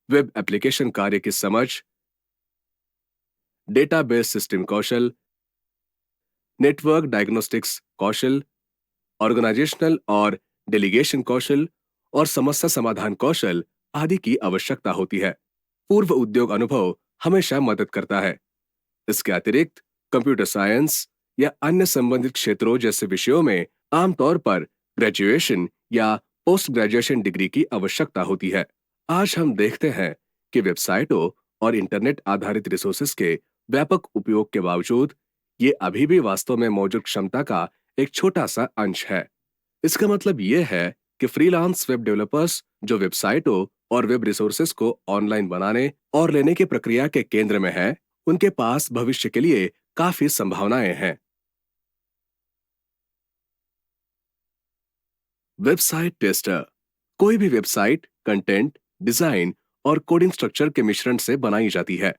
वेब एप्लीकेशन कार्य की समझ, डेटाबेस सिस्टम कौशल, नेटवर्क डायग्नोस्टिक्स कौशल, ऑर्गेनाइजेशनल और डेलीगेशन कौशल और समस्या समाधान कौशल आदि की आवश्यकता होती है। पूर्व उद्योग अनुभव हमेशा मदद करता है। इसके अतिरिक्त कंप्यूटर साइंस या अन्य संबंधित क्षेत्रों जैसे विषयों में आमतौर पर ग्रेजुएशन या पोस्ट ग्रेजुएशन डिग्री की आवश्यकता होती है। आज हम देखते हैं कि वेबसाइटों और इंटरनेट आधारित रिसोर्सेज के व्यापक उपयोग के बावजूद ये अभी भी वास्तव में मौजूद क्षमता का एक छोटा सा अंश है। इसका मतलब ये है कि फ्रीलांस वेब डेवलपर्स जो वेबसाइटों और वेब रिसोर्सेज को ऑनलाइन बनाने और लेने की प्रक्रिया के केंद्र में है, उनके पास भविष्य के लिए काफी संभावनाएं हैं। वेबसाइट टेस्टर कोई भी वेबसाइट कंटेंट, डिजाइन और कोडिंग स्ट्रक्चर के मिश्रण से बनाई जाती है।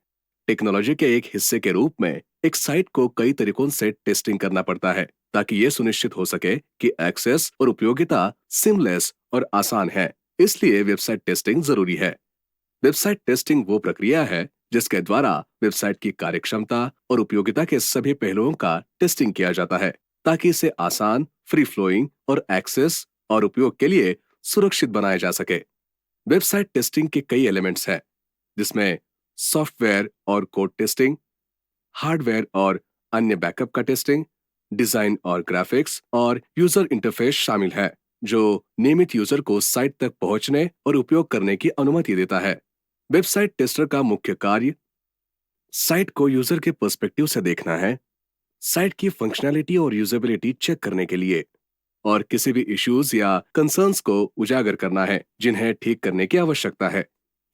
टेक्नोलॉजी के एक हिस्से के रूप में एक साइट को कई तरीकों से टेस्टिंग करना पड़ता है ताकि यह सुनिश्चित हो सके कि एक्सेस और उपयोगिता सिमलेस और आसान है। इसलिए वेबसाइट टेस्टिंग जरूरी है। वेबसाइट टेस्टिंग वो प्रक्रिया है जिसके द्वारा वेबसाइट की कार्यक्षमता और उपयोगिता के सभी पहलुओं का टेस्टिंग किया जाता है ताकि इसे आसान, फ्री फ्लोइंग और एक्सेस और उपयोग के लिए सुरक्षित बनाया जा सके। वेबसाइट टेस्टिंग के कई एलिमेंट्स हैं जिसमें सॉफ्टवेयर और कोड टेस्टिंग, हार्डवेयर और अन्य बैकअप का टेस्टिंग, डिजाइन और ग्राफिक्स और यूजर इंटरफेस शामिल है जो नियमित यूजर को साइट तक पहुंचने और उपयोग करने की अनुमति देता है। वेबसाइट टेस्टर का मुख्य कार्य साइट को यूजर के पर्सपेक्टिव से देखना है, साइट की फंक्शनैलिटी और यूजेबिलिटी चेक करने के लिए और किसी भी इश्यूज या कंसर्न्स को उजागर करना है जिन्हें ठीक करने की आवश्यकता है।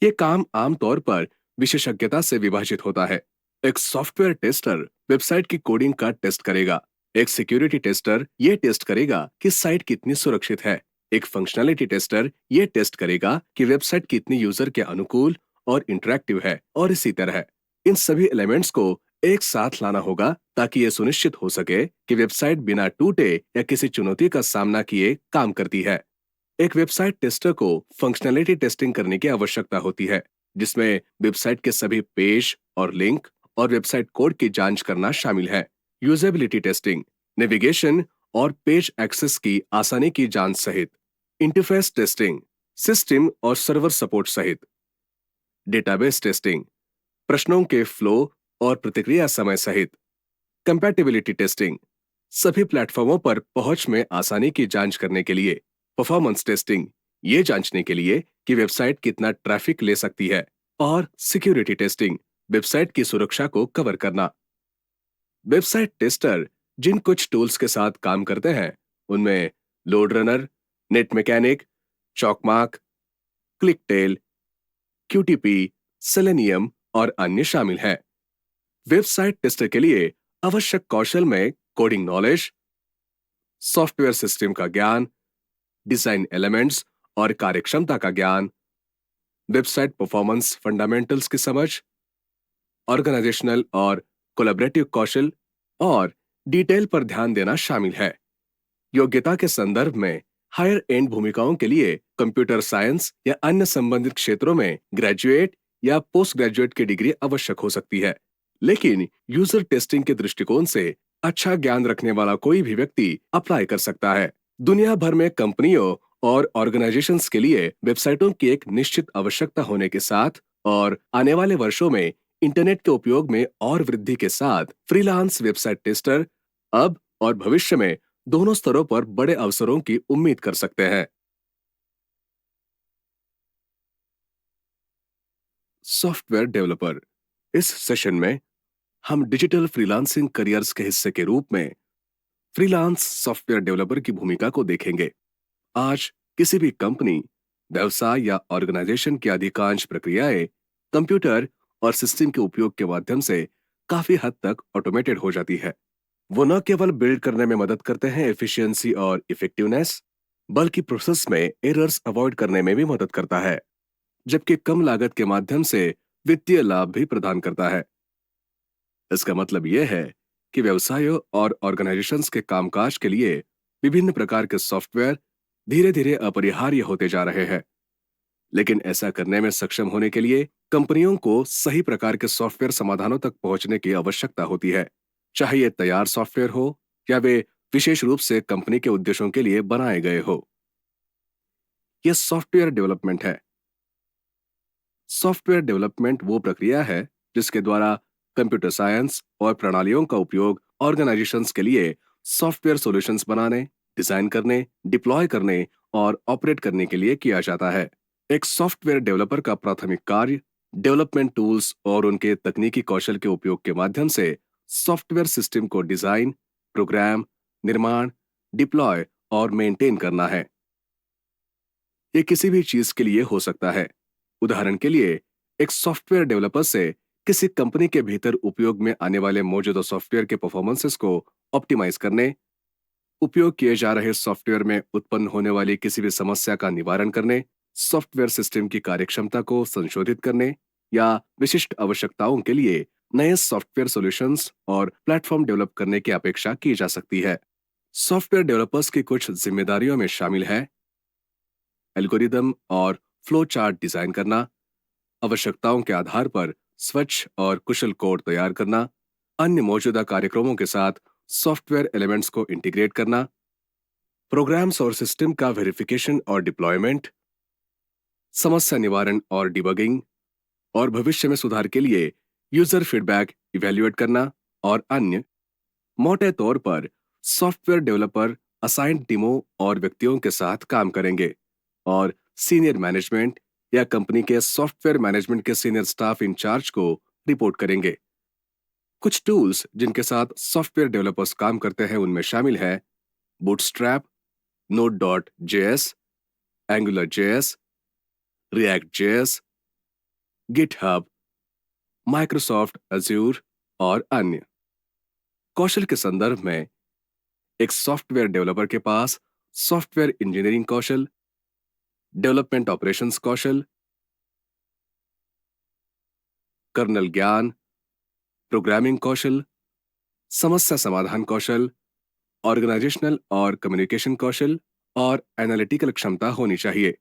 ये काम आमतौर पर विशेषज्ञता से विभाजित होता है। एक सॉफ्टवेयर टेस्टर वेबसाइट की कोडिंग का टेस्ट करेगा। एक सिक्योरिटी टेस्टर ये टेस्ट करेगा कि साइट कितनी सुरक्षित है। एक फंक्शनैलिटी टेस्टर ये टेस्ट करेगा कि वेबसाइट कितनी यूजर के अनुकूल और इंटरैक्टिव है और इसी तरह। इन सभी एलिमेंट्स को एक साथ लाना होगा ताकि यह सुनिश्चित हो सके कि वेबसाइट बिना टूटे या किसी चुनौती का सामना किए काम करती है। एक वेबसाइट टेस्टर को फंक्शनैलिटी टेस्टिंग करने की आवश्यकता होती है जिसमें वेबसाइट के सभी पेज और लिंक और वेबसाइट कोड की जांच करना शामिल है। यूजेबिलिटी टेस्टिंग नेविगेशन और पेज एक्सेस की आसानी की जांच सहित। इंटरफेस टेस्टिंग सिस्टम और सर्वर सपोर्ट सहित। डेटाबेस टेस्टिंग प्रश्नों के फ्लो और प्रतिक्रिया समय सहित। कंपैटिबिलिटी टेस्टिंग सभी प्लेटफॉर्मों पर पहुंच में आसानी की जांच करने के लिए। परफॉर्मेंस टेस्टिंग ये जांचने के लिए कि वेबसाइट कितना ट्रैफिक ले सकती है। और सिक्योरिटी टेस्टिंग वेबसाइट की सुरक्षा को कवर करना। वेबसाइट टेस्टर जिन कुछ टूल्स के साथ काम करते हैं उनमें LoadRunner, NetMechanic, Chalkmark, ClickTale, QTP, Selenium और अन्य शामिल हैं। वेबसाइट टेस्टर के लिए आवश्यक कौशल में कोडिंग नॉलेज, सॉफ्टवेयर सिस्टम का ज्ञान, डिजाइन एलिमेंट्स और कार्यक्षमता का ज्ञान, वेबसाइट परफॉर्मेंस फंडामेंटल्स की समझ, ऑर्गेनाइजेशनल और कोलैबोरेटिव कौशल और डिटेल पर ध्यान देना शामिल है। योग्यता के संदर्भ में हायर एंड भूमिकाओं के लिए कंप्यूटर साइंस या अन्य संबंधित क्षेत्रों में ग्रेजुएट या पोस्ट ग्रेजुएट की डिग्री आवश्यक हो सकती है, लेकिन यूजर टेस्टिंग के दृष्टिकोण से अच्छा ज्ञान रखने वाला कोई भी व्यक्ति अप्लाई कर सकता है। दुनिया भर में कंपनियों और ऑर्गेनाइजेशंस के लिए वेबसाइटों की एक निश्चित आवश्यकता होने के साथ और आने वाले वर्षों में इंटरनेट के उपयोग में और वृद्धि के साथ फ्रीलांस वेबसाइट टेस्टर अब और भविष्य में दोनों स्तरों पर बड़े अवसरों की उम्मीद कर सकते हैं। Software developer. इस सेशन में हम डिजिटल फ्रीलांसिंग करियर्स के हिस्से के रूप में फ्रीलांस सॉफ्टवेयर डेवलपर की भूमिका को देखेंगे। आज किसी भी कंपनी, व्यवसाय या ऑर्गेनाइजेशन की अधिकांश प्रक्रियाएं कंप्यूटर और सिस्टम के उपयोग के माध्यम से काफी हद तक ऑटोमेटेड हो जाती है। वो न केवल बिल्ड करने में मदद करते हैं एफिशिएंसी और इफेक्टिवनेस, बल्कि प्रोसेस में एरर्स अवॉइड करने में भी मदद करता है, जबकि कम लागत के माध्यम से वित्तीय लाभ भी प्रदान करता है। इसका मतलब यह है कि व्यवसायों और ऑर्गेनाइजेशंस के कामकाज के लिए विभिन्न प्रकार के सॉफ्टवेयर धीरे धीरे अपरिहार्य होते जा रहे हैं। लेकिन ऐसा करने में सक्षम होने के लिए कंपनियों को सही प्रकार के सॉफ्टवेयर समाधानों तक पहुंचने की आवश्यकता होती है, चाहे ये तैयार सॉफ्टवेयर हो या वे विशेष रूप से कंपनी के उद्देश्यों के लिए बनाए गए हो। यह सॉफ्टवेयर डेवलपमेंट है। सॉफ्टवेयर डेवलपमेंट वो प्रक्रिया है जिसके द्वारा कंप्यूटर साइंस और प्रणालियों का उपयोग ऑर्गेनाइजेशंस के लिए सॉफ्टवेयर सॉल्यूशंस बनाने, डिजाइन करने, डिप्लॉय करने और ऑपरेट करने के लिए किया जाता है। एक सॉफ्टवेयर डेवलपर का प्राथमिक कार्य डेवलपमेंट टूल्स और उनके तकनीकी कौशल के उपयोग के माध्यम से सॉफ्टवेयर सिस्टम को डिजाइन, प्रोग्राम, निर्माण, डिप्लॉय और मेंटेन करना है। ये किसी भी चीज के लिए हो सकता है। उदाहरण के लिए, एक सॉफ्टवेयर डेवलपर से किसी कंपनी के भीतर उपयोग में आने वाले मौजूदा सॉफ्टवेयर के परफॉर्मेंसेस को ऑप्टिमाइज करने, उपयोग किए जा रहे सॉफ्टवेयर में उत्पन्न होने वाली किसी भी समस्या का निवारण करने, सॉफ्टवेयर सिस्टम की कार्यक्षमता को संशोधित करने या विशिष्ट आवश्यकताओं के लिए नए सॉफ्टवेयर सॉल्यूशंस और प्लेटफॉर्म डेवलप करने की अपेक्षा की जा सकती है। सॉफ्टवेयर डेवलपर्स की कुछ जिम्मेदारियों में शामिल है एल्गोरिदम और फ्लो चार्ट डिजाइन करना, आवश्यकताओं के आधार पर स्वच्छ और कुशल कोड तैयार करना, अन्य मौजूदा कार्यक्रमों के साथ सॉफ्टवेयर एलिमेंट्स को इंटीग्रेट करना, प्रोग्राम्स और सिस्टम का वेरिफिकेशन और डिप्लॉयमेंट, समस्या निवारण और डिबगिंग, और भविष्य में सुधार के लिए यूजर फीडबैक इवैल्यूएट करना और अन्य। मोटे तौर पर सॉफ्टवेयर डेवलपर असाइंड टीमों और व्यक्तियों के साथ काम करेंगे और सीनियर मैनेजमेंट या कंपनी के सॉफ्टवेयर मैनेजमेंट के सीनियर स्टाफ इंचार्ज को रिपोर्ट करेंगे। कुछ टूल्स जिनके साथ सॉफ्टवेयर डेवलपर्स काम करते हैं उनमें शामिल है bootstrap, Node.js, AngularJS, React.js, GitHub, Microsoft Azure और अन्य। कौशल के संदर्भ में एक सॉफ्टवेयर डेवलपर के पास सॉफ्टवेयर इंजीनियरिंग कौशल, डेवलपमेंट ऑपरेशंस कौशल, कर्नल ज्ञान, प्रोग्रामिंग कौशल, समस्या समाधान कौशल, ऑर्गेनाइजेशनल और कम्युनिकेशन कौशल और एनालिटिकल क्षमता होनी चाहिए।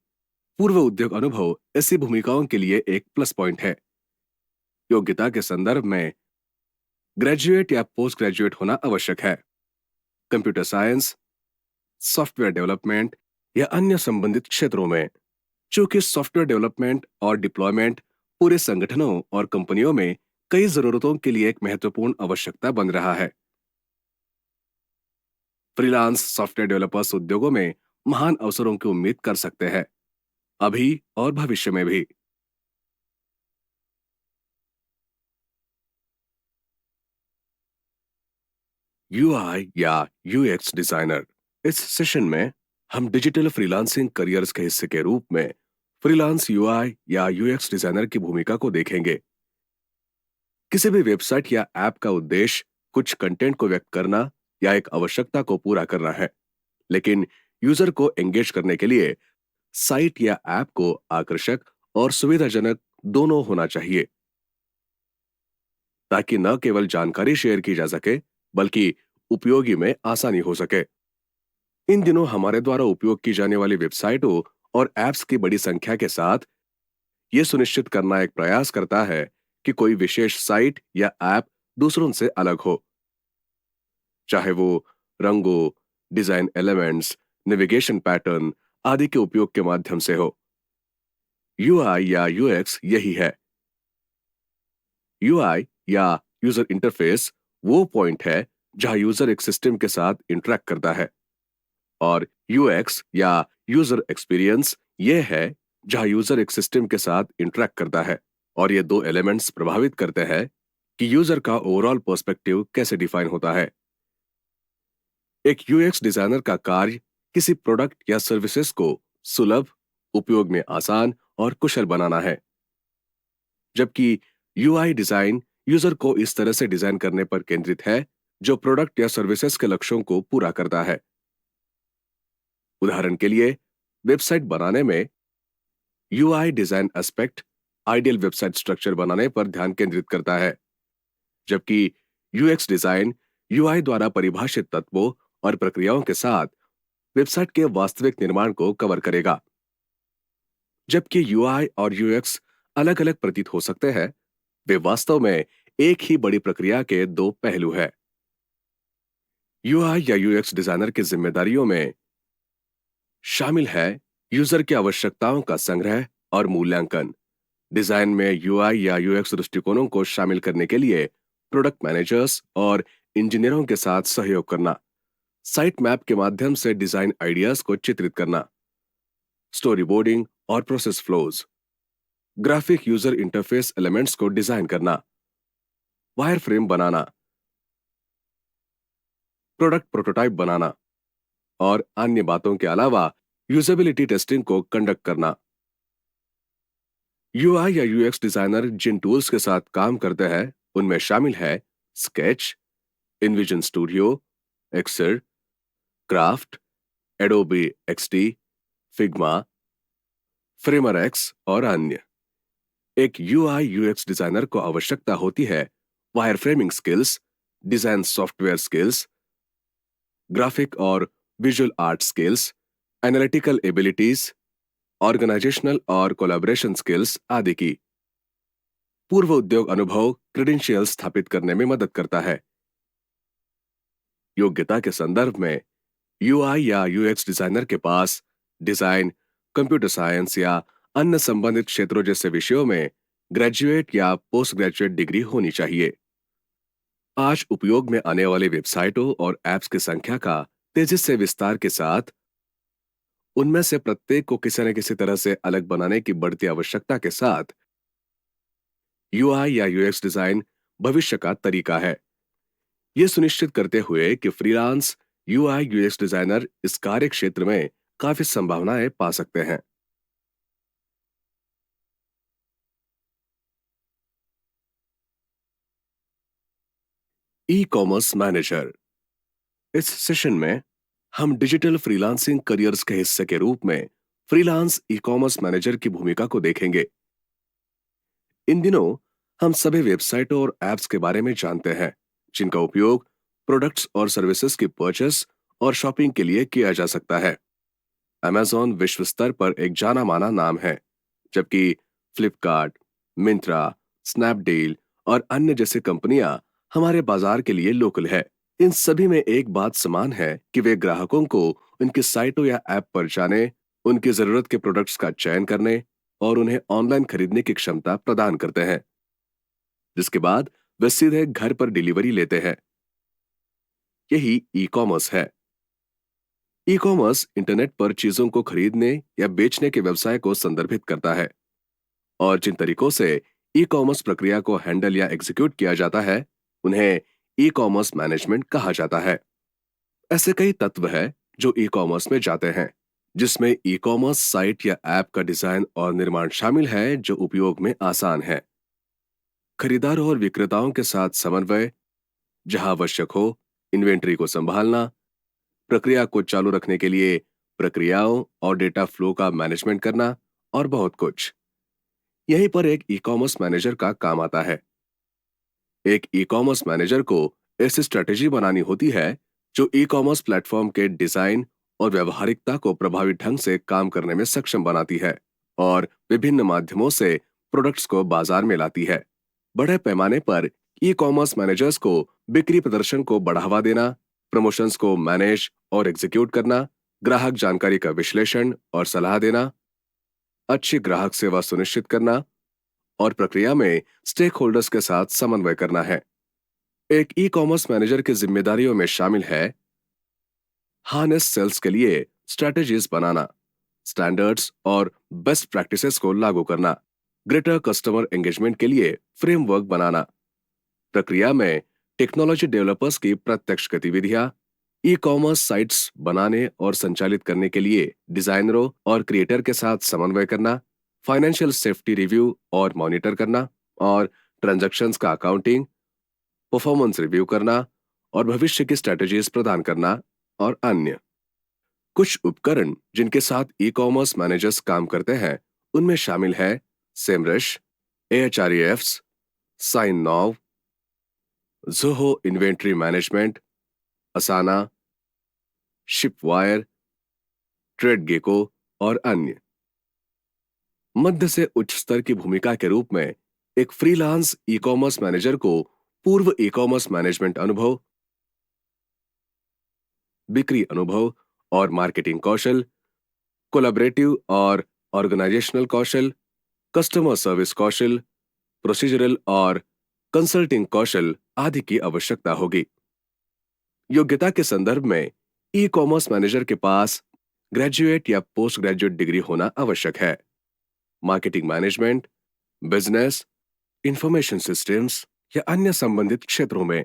पूर्व उद्योग अनुभव ऐसी भूमिकाओं के लिए एक प्लस पॉइंट है। योग्यता के संदर्भ में ग्रेजुएट या पोस्ट ग्रेजुएट होना आवश्यक है। कंप्यूटर साइंस, सॉफ्टवेयर डेवलपमेंट या अन्य संबंधित क्षेत्रों में, चूंकि सॉफ्टवेयर डेवलपमेंट और डिप्लॉयमेंट पूरे संगठनों और कंपनियों में कई जरूरतों के लिए एक महत्वपूर्ण आवश्यकता बन रहा है। फ्रीलांस सॉफ्टवेयर डेवलपर्स उद्योगों में महान अवसरों की उम्मीद कर सकते हैं, अभी और भविष्य में भी। यूआई या यूएक्स डिजाइनर। इस सेशन में हम डिजिटल फ्रीलांसिंग करियर्स के हिस्से के रूप में फ्रीलांस यूआई या यूएक्स डिजाइनर की भूमिका को देखेंगे। किसी भी वेबसाइट या ऐप का उद्देश्य कुछ कंटेंट को व्यक्त करना या एक आवश्यकता को पूरा करना है, लेकिन यूजर को एंगेज करने के लिए साइट या ऐप को आकर्षक और सुविधाजनक दोनों होना चाहिए, ताकि न केवल जानकारी शेयर की जा सके बल्कि उपयोगी में आसानी हो सके। इन दिनों हमारे द्वारा उपयोग की जाने वाली वेबसाइटों और ऐप्स की बड़ी संख्या के साथ यह सुनिश्चित करना एक प्रयास करता है कि कोई विशेष साइट या ऐप दूसरों से अलग हो, चाहे वो रंगों, डिजाइन एलिमेंट्स, नेविगेशन पैटर्न आदि के उपयोग के माध्यम से हो। यूआई या यूएक्स यही है। यूआई या यूजर इंटरफेस वो पॉइंट है जहां यूजर एक सिस्टम के साथ इंटरेक्ट करता है, और यूएक्स या यूजर एक्सपीरियंस ये है जहां यूजर एक सिस्टम के साथ इंटरेक्ट करता है। और ये दो एलिमेंट्स प्रभावित करते हैं कि यूजर का ओवरऑल पर्सपेक्टिव कैसे डिफाइन होता है। एक यूएक्स डिजाइनर का कार्य किसी प्रोडक्ट या सर्विसेज को सुलभ, उपयोग में आसान और कुशल बनाना है, जबकि यूआई डिजाइन यूजर को इस तरह से डिजाइन करने पर केंद्रित है जो प्रोडक्ट या सर्विसेज के लक्ष्यों को पूरा करता है। उदाहरण के लिए, वेबसाइट बनाने में UI design aspect ideal website structure बनाने पर ध्यान केंद्रित करता है, जबकि यूएक्स डिजाइन यूआई द्वारा परिभाषित तत्वों और प्रक्रियाओं के साथ वेबसाइट के वास्तविक निर्माण को कवर करेगा। जबकि यूआई और यूएक्स अलग-अलग प्रतीत हो सकते हैं, वे वास्तव में एक ही बड़ी प्रक्रिया के दो पहलू हैं। यूआई या यूएक्स डिजाइनर की जिम्मेदारियों में शामिल है यूजर की आवश्यकताओं का संग्रह और मूल्यांकन। डिजाइन में यूआई या यूएक्स दृष्टिकोणों को शामिल करने के लिए प्रोडक्ट मैनेजर्स और इंजीनियरों के साथ सहयोग करना, साइट मैप के माध्यम से डिजाइन आइडियाज को चित्रित करना, स्टोरी बोर्डिंग और process flows, graphic user interface elements को डिजाइन करना, वायरफ्रेम बनाना, प्रोडक्ट प्रोटोटाइप बनाना और अन्य बातों के अलावा यूजेबिलिटी टेस्टिंग को कंडक्ट करना। यूआई या यूएक्स डिजाइनर जिन टूल्स के साथ काम करते हैं उनमें शामिल है Sketch, InVision Studio, Excel, Craft, Adobe XD, Figma, Framer X और अन्य। एक यूआई यूएक्स डिजाइनर को आवश्यकता होती है wireframing skills, design software skills, graphic और visual art skills, analytical abilities, organisational और कोलैबोरेशन स्किल्स आदि की। पूर्व उद्योग अनुभव क्रेडेंशियल स्थापित करने में मदद करता है। योग्यता के संदर्भ में यूआई या यूएक्स डिजाइनर के पास डिजाइन, कंप्यूटर साइंस या अन्य संबंधित क्षेत्रों जैसे विषयों में ग्रेजुएट या पोस्ट ग्रेजुएट डिग्री होनी चाहिए। आज उपयोग में आने वाली वेबसाइटों और ऐप्स की संख्या का तेजी से विस्तार के साथ उनमें से प्रत्येक को किसी न किसी तरह से अलग बनाने की बढ़ती आवश्यकता के साथ यूआई या यूएक्स डिजाइन भविष्य का तरीका है। यह सुनिश्चित करते हुए कि फ्रीलांस यूआई यूएक्स डिजाइनर इस कार्य क्षेत्र में काफी संभावनाएं पा सकते हैं। E commerce manager. इस सेशन में हम डिजिटल फ्रीलांसिंग करियर्स के हिस्से के रूप में फ्रीलांस ई कॉमर्स मैनेजर की भूमिका को देखेंगे। इन दिनों हम सभी वेबसाइटों और ऐप्स के बारे में जानते हैं जिनका उपयोग प्रोडक्ट्स और सर्विसेज की परचेस और शॉपिंग के लिए किया जा सकता है। अमेज़न विश्व स्तर पर एक जाना माना नाम है, जबकि फ्लिपकार्ट, मिंत्रा, स्नैपडील और अन्य जैसी कंपनियां हमारे बाजार के लिए लोकल है। इन सभी में एक बात समान है कि वे ग्राहकों को उनकी साइटों या ऐप पर जाने, उनकी जरूरत के प्रोडक्ट्स का चयन करने और उन्हें ऑनलाइन खरीदने की क्षमता प्रदान करते हैं, जिसके बाद वे सीधे घर पर डिलीवरी लेते हैं। यही ई कॉमर्स है। ई कॉमर्स इंटरनेट पर चीजों को खरीदने या बेचने के व्यवसाय को संदर्भित करता है, और जिन तरीकों से ई कॉमर्स प्रक्रिया को हैंडल या एग्जीक्यूट किया जाता है उन्हें ई कॉमर्स मैनेजमेंट कहा जाता है। ऐसे कई तत्व हैं जो ई कॉमर्स में जाते हैं, जिसमें ई कॉमर्स साइट या ऐप का डिजाइन और निर्माण शामिल है जो उपयोग में आसान है, खरीदारों और विक्रेताओं के साथ समन्वय, जहां आवश्यक हो इन्वेंट्री को संभालना, प्रक्रिया को चालू रखने के लिए प्रक्रियाओं और डेटा फ्लो का मैनेजमेंट करना और बहुत कुछ। यहीं पर एक ई कॉमर्स मैनेजर का काम आता है। एक ई कॉमर्स मैनेजर को ऐसी स्ट्रेटेजी बनानी होती है जो ई कॉमर्स प्लेटफॉर्म के डिजाइन और व्यवहारिकता को प्रभावी ढंग से काम करने में सक्षम बनाती है और विभिन्न माध्यमों से प्रोडक्ट्स को बाजार में लाती है। बड़े पैमाने पर ई कॉमर्स मैनेजर्स को बिक्री प्रदर्शन को बढ़ावा देना, प्रमोशंस को मैनेज और एग्जीक्यूट करना, ग्राहक जानकारी का विश्लेषण और सलाह देना, अच्छी ग्राहक सेवा सुनिश्चित करना और प्रक्रिया में स्टेक होल्डर्स के साथ समन्वय करना है। एक ई कॉमर्स मैनेजर की जिम्मेदारियों में शामिल है हार्नेस सेल्स के लिए स्ट्रेटेजीज बनाना, स्टैंडर्ड्स और बेस्ट प्रैक्टिसेस को लागू करना, ग्रेटर कस्टमर एंगेजमेंट के लिए फ्रेमवर्क बनाना, प्रक्रिया में टेक्नोलॉजी डेवलपर्स की प्रत्यक्ष गतिविधियां, ई कॉमर्स साइट्स बनाने और संचालित करने के लिए डिजाइनरों और क्रिएटर के साथ समन्वय करना, फाइनेंशियल सेफ्टी रिव्यू और मॉनिटर करना, और ट्रांजैक्शंस का अकाउंटिंग, परफॉर्मेंस रिव्यू करना और भविष्य की स्ट्रेटजीज प्रदान करना, और अन्य। कुछ उपकरण जिनके साथ ई कॉमर्स मैनेजर्स काम करते हैं उनमें शामिल है SEMrush, Ahrefs, SignNow, Zoho inventory management, Asana, Shipwire, TradeGecko और अन्य। मध्य से उच्च स्तर की भूमिका के रूप में एक फ्रीलांस ई कॉमर्स मैनेजर को पूर्व ई कॉमर्स मैनेजमेंट अनुभव, बिक्री अनुभव और मार्केटिंग कौशल, कोलैबोरेटिव और ऑर्गेनाइजेशनल कौशल, कस्टमर सर्विस कौशल, प्रोसीजरल और कंसल्टिंग कौशल आदि की आवश्यकता होगी। योग्यता के संदर्भ में ई कॉमर्स मैनेजर के पास ग्रेजुएट या पोस्ट ग्रेजुएट डिग्री होना आवश्यक है। Marketing management, business, information systems या अन्य संबंधित क्षेत्रों में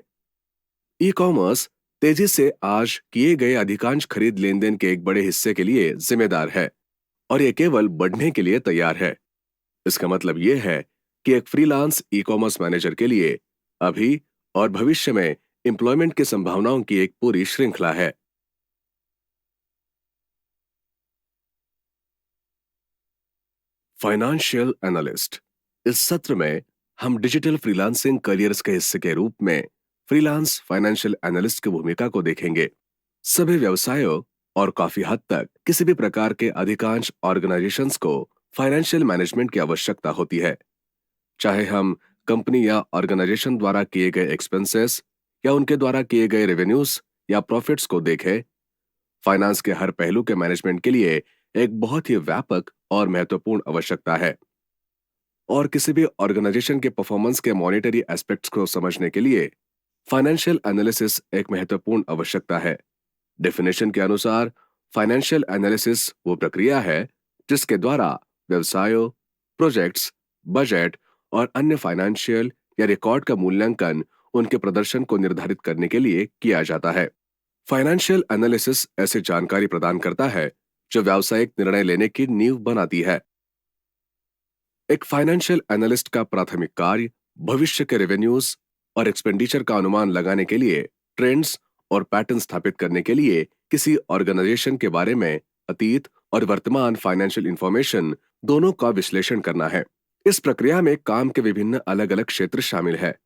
ई कॉमर्स तेजी से आज किए गए अधिकांश खरीद लेन देन के एक बड़े हिस्से के लिए जिम्मेदार है और ये केवल बढ़ने के लिए तैयार है। इसका मतलब यह है कि एक फ्रीलांस ई कॉमर्स मैनेजर के लिए अभी और भविष्य में एम्प्लॉयमेंट की संभावनाओं की एक पूरी श्रृंखला है। Financial analyst. इस सत्र में हम डिजिटल फ्रीलांसिंग करियर्स के हिस्से के रूप में फ्रीलांस फाइनेंशियल एनालिस्ट की भूमिका को देखेंगे। सभी व्यवसायों और काफी हद तक किसी भी प्रकार के अधिकांश ऑर्गेनाइजेशंस को फाइनेंशियल मैनेजमेंट की आवश्यकता होती है। चाहे हम कंपनी या ऑर्गेनाइजेशन द्वारा किए गए एक्सपेंसेस या उनके द्वारा किए गए रेवेन्यूज या प्रॉफिट्स को देखें, फाइनेंस के हर पहलू के मैनेजमेंट के लिए एक बहुत ही व्यापक और महत्वपूर्ण आवश्यकता है। और किसी भी ऑर्गेनाइजेशन के परफॉर्मेंस के मॉनिटरी एस्पेक्ट्स को समझने के लिए फाइनेंशियल एनालिसिस एक महत्वपूर्ण आवश्यकता है। डेफिनेशन के अनुसार फाइनेंशियल एनालिसिस वो प्रक्रिया है जिसके द्वारा व्यवसायों, प्रोजेक्ट्स, बजट और अन्य फाइनेंशियल या रिकॉर्ड का मूल्यांकन उनके प्रदर्शन को निर्धारित करने के लिए किया जाता है। फाइनेंशियल एनालिसिस ऐसी जानकारी प्रदान करता है जो व्यावसायिक निर्णय लेने की नींव बनाती है। एक फाइनेंशियल एनालिस्ट का प्राथमिक कार्य भविष्य के रेवेन्यूज और एक्सपेंडिचर का अनुमान लगाने के लिए ट्रेंड्स और पैटर्न स्थापित करने के लिए किसी ऑर्गेनाइजेशन के बारे में अतीत और वर्तमान फाइनेंशियल इंफॉर्मेशन दोनों का विश्लेषण करना है। इस प्रक्रिया में काम के विभिन्न अलग अलग क्षेत्र शामिल है,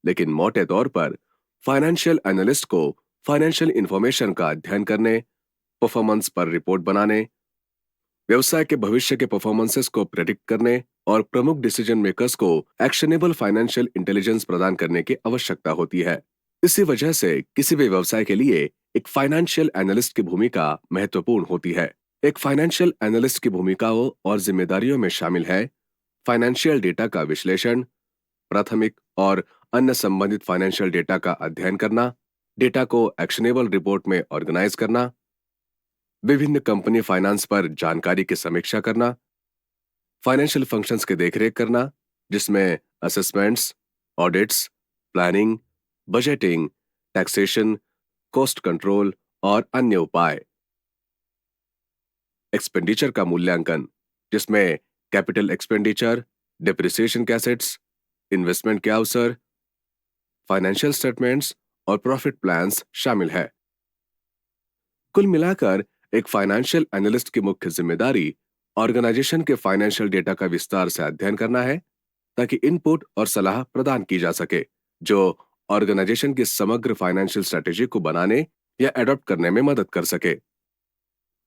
लेकिन मोटे तौर पर फाइनेंशियल एनालिस्ट को फाइनेंशियल इंफॉर्मेशन का अध्ययन करने, परफॉर्मेंस पर रिपोर्ट बनाने, व्यवसाय के भविष्य के परफॉर्मेंसेस को प्रेडिक्ट करने और प्रमुख डिसीजन मेकर्स को एक्शनेबल फाइनेंशियल इंटेलिजेंस प्रदान करने की आवश्यकता होती है। इसी वजह से किसी भी व्यवसाय के लिए एक फाइनेंशियल एनालिस्ट की भूमिका महत्वपूर्ण होती है। एक फाइनेंशियल एनालिस्ट की भूमिकाओं और जिम्मेदारियों में शामिल है फाइनेंशियल डेटा का विश्लेषण, प्राथमिक और अन्य संबंधित फाइनेंशियल डेटा का अध्ययन करना, डेटा को एक्शनेबल रिपोर्ट में ऑर्गेनाइज करना, विभिन्न कंपनी फाइनेंस पर जानकारी की समीक्षा करना, फाइनेंशियल फंक्शंस की देखरेख करना जिसमें assessments, audits, planning, budgeting, taxation, cost control और अन्य उपाय, एक्सपेंडिचर का मूल्यांकन जिसमें कैपिटल एक्सपेंडिचर, डिप्रिसिएशन के एसेट्स, इन्वेस्टमेंट के अवसर, फाइनेंशियल स्टेटमेंट्स और प्रॉफिट प्लान्स शामिल है। कुल मिलाकर एक फाइनेंशियल एनालिस्ट की मुख्य जिम्मेदारी ऑर्गेनाइजेशन के फाइनेंशियल डेटा का विस्तार से अध्ययन करना है ताकि इनपुट और सलाह प्रदान की जा सके जो ऑर्गेनाइजेशन की समग्र फाइनेंशियल स्ट्रेटेजी को बनाने या एडॉप्ट करने में मदद कर सके।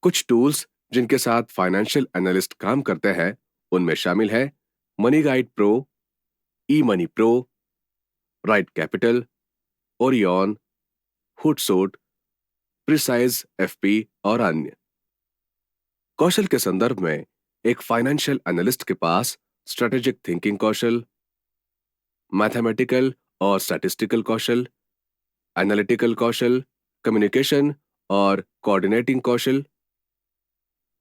कुछ टूल्स जिनके साथ फाइनेंशियल एनालिस्ट काम करते हैं उनमें शामिल है Money Guide Pro, eMoney Pro, Right Capital, Orion, Hootsuite, Precise FP और अन्य। कौशल के संदर्भ में एक फाइनेंशियल एनालिस्ट के पास स्ट्रेटेजिक थिंकिंग कौशल, मैथमेटिकल और स्टैटिस्टिकल कौशल, एनालिटिकल कौशल, कम्युनिकेशन और कोऑर्डिनेटिंग कौशल,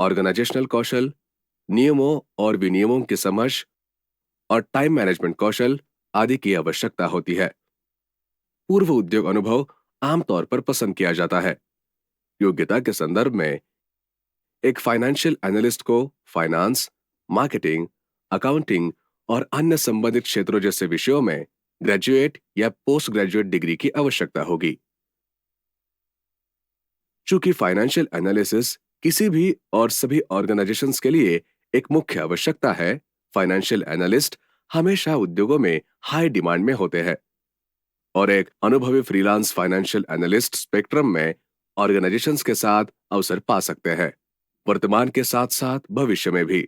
ऑर्गेनाइजेशनल कौशल, नियमों और विनियमों की समझ और टाइम मैनेजमेंट कौशल आदि की आवश्यकता होती है। पूर्व उद्योग अनुभव आमतौर पर पसंद किया जाता है। योग्यता के संदर्भ में एक फाइनेंशियल एनालिस्ट को फाइनेंस, मार्केटिंग, अकाउंटिंग और अन्य संबंधित क्षेत्रों जैसे विषयों में ग्रेजुएट या पोस्ट ग्रेजुएट डिग्री की आवश्यकता होगी। चूंकि फाइनेंशियल एनालिसिस किसी भी और सभी ऑर्गेनाइजेशंस के लिए एक मुख्य आवश्यकता है, फाइनेंशियल एनालिस्ट हमेशा उद्योगों में हाई डिमांड में होते हैं और एक अनुभवी फ्रीलांस फाइनेंशियल एनालिस्ट स्पेक्ट्रम में ऑर्गेनाइजेशंस के साथ अवसर पा सकते हैं, वर्तमान के साथ साथ भविष्य में भी।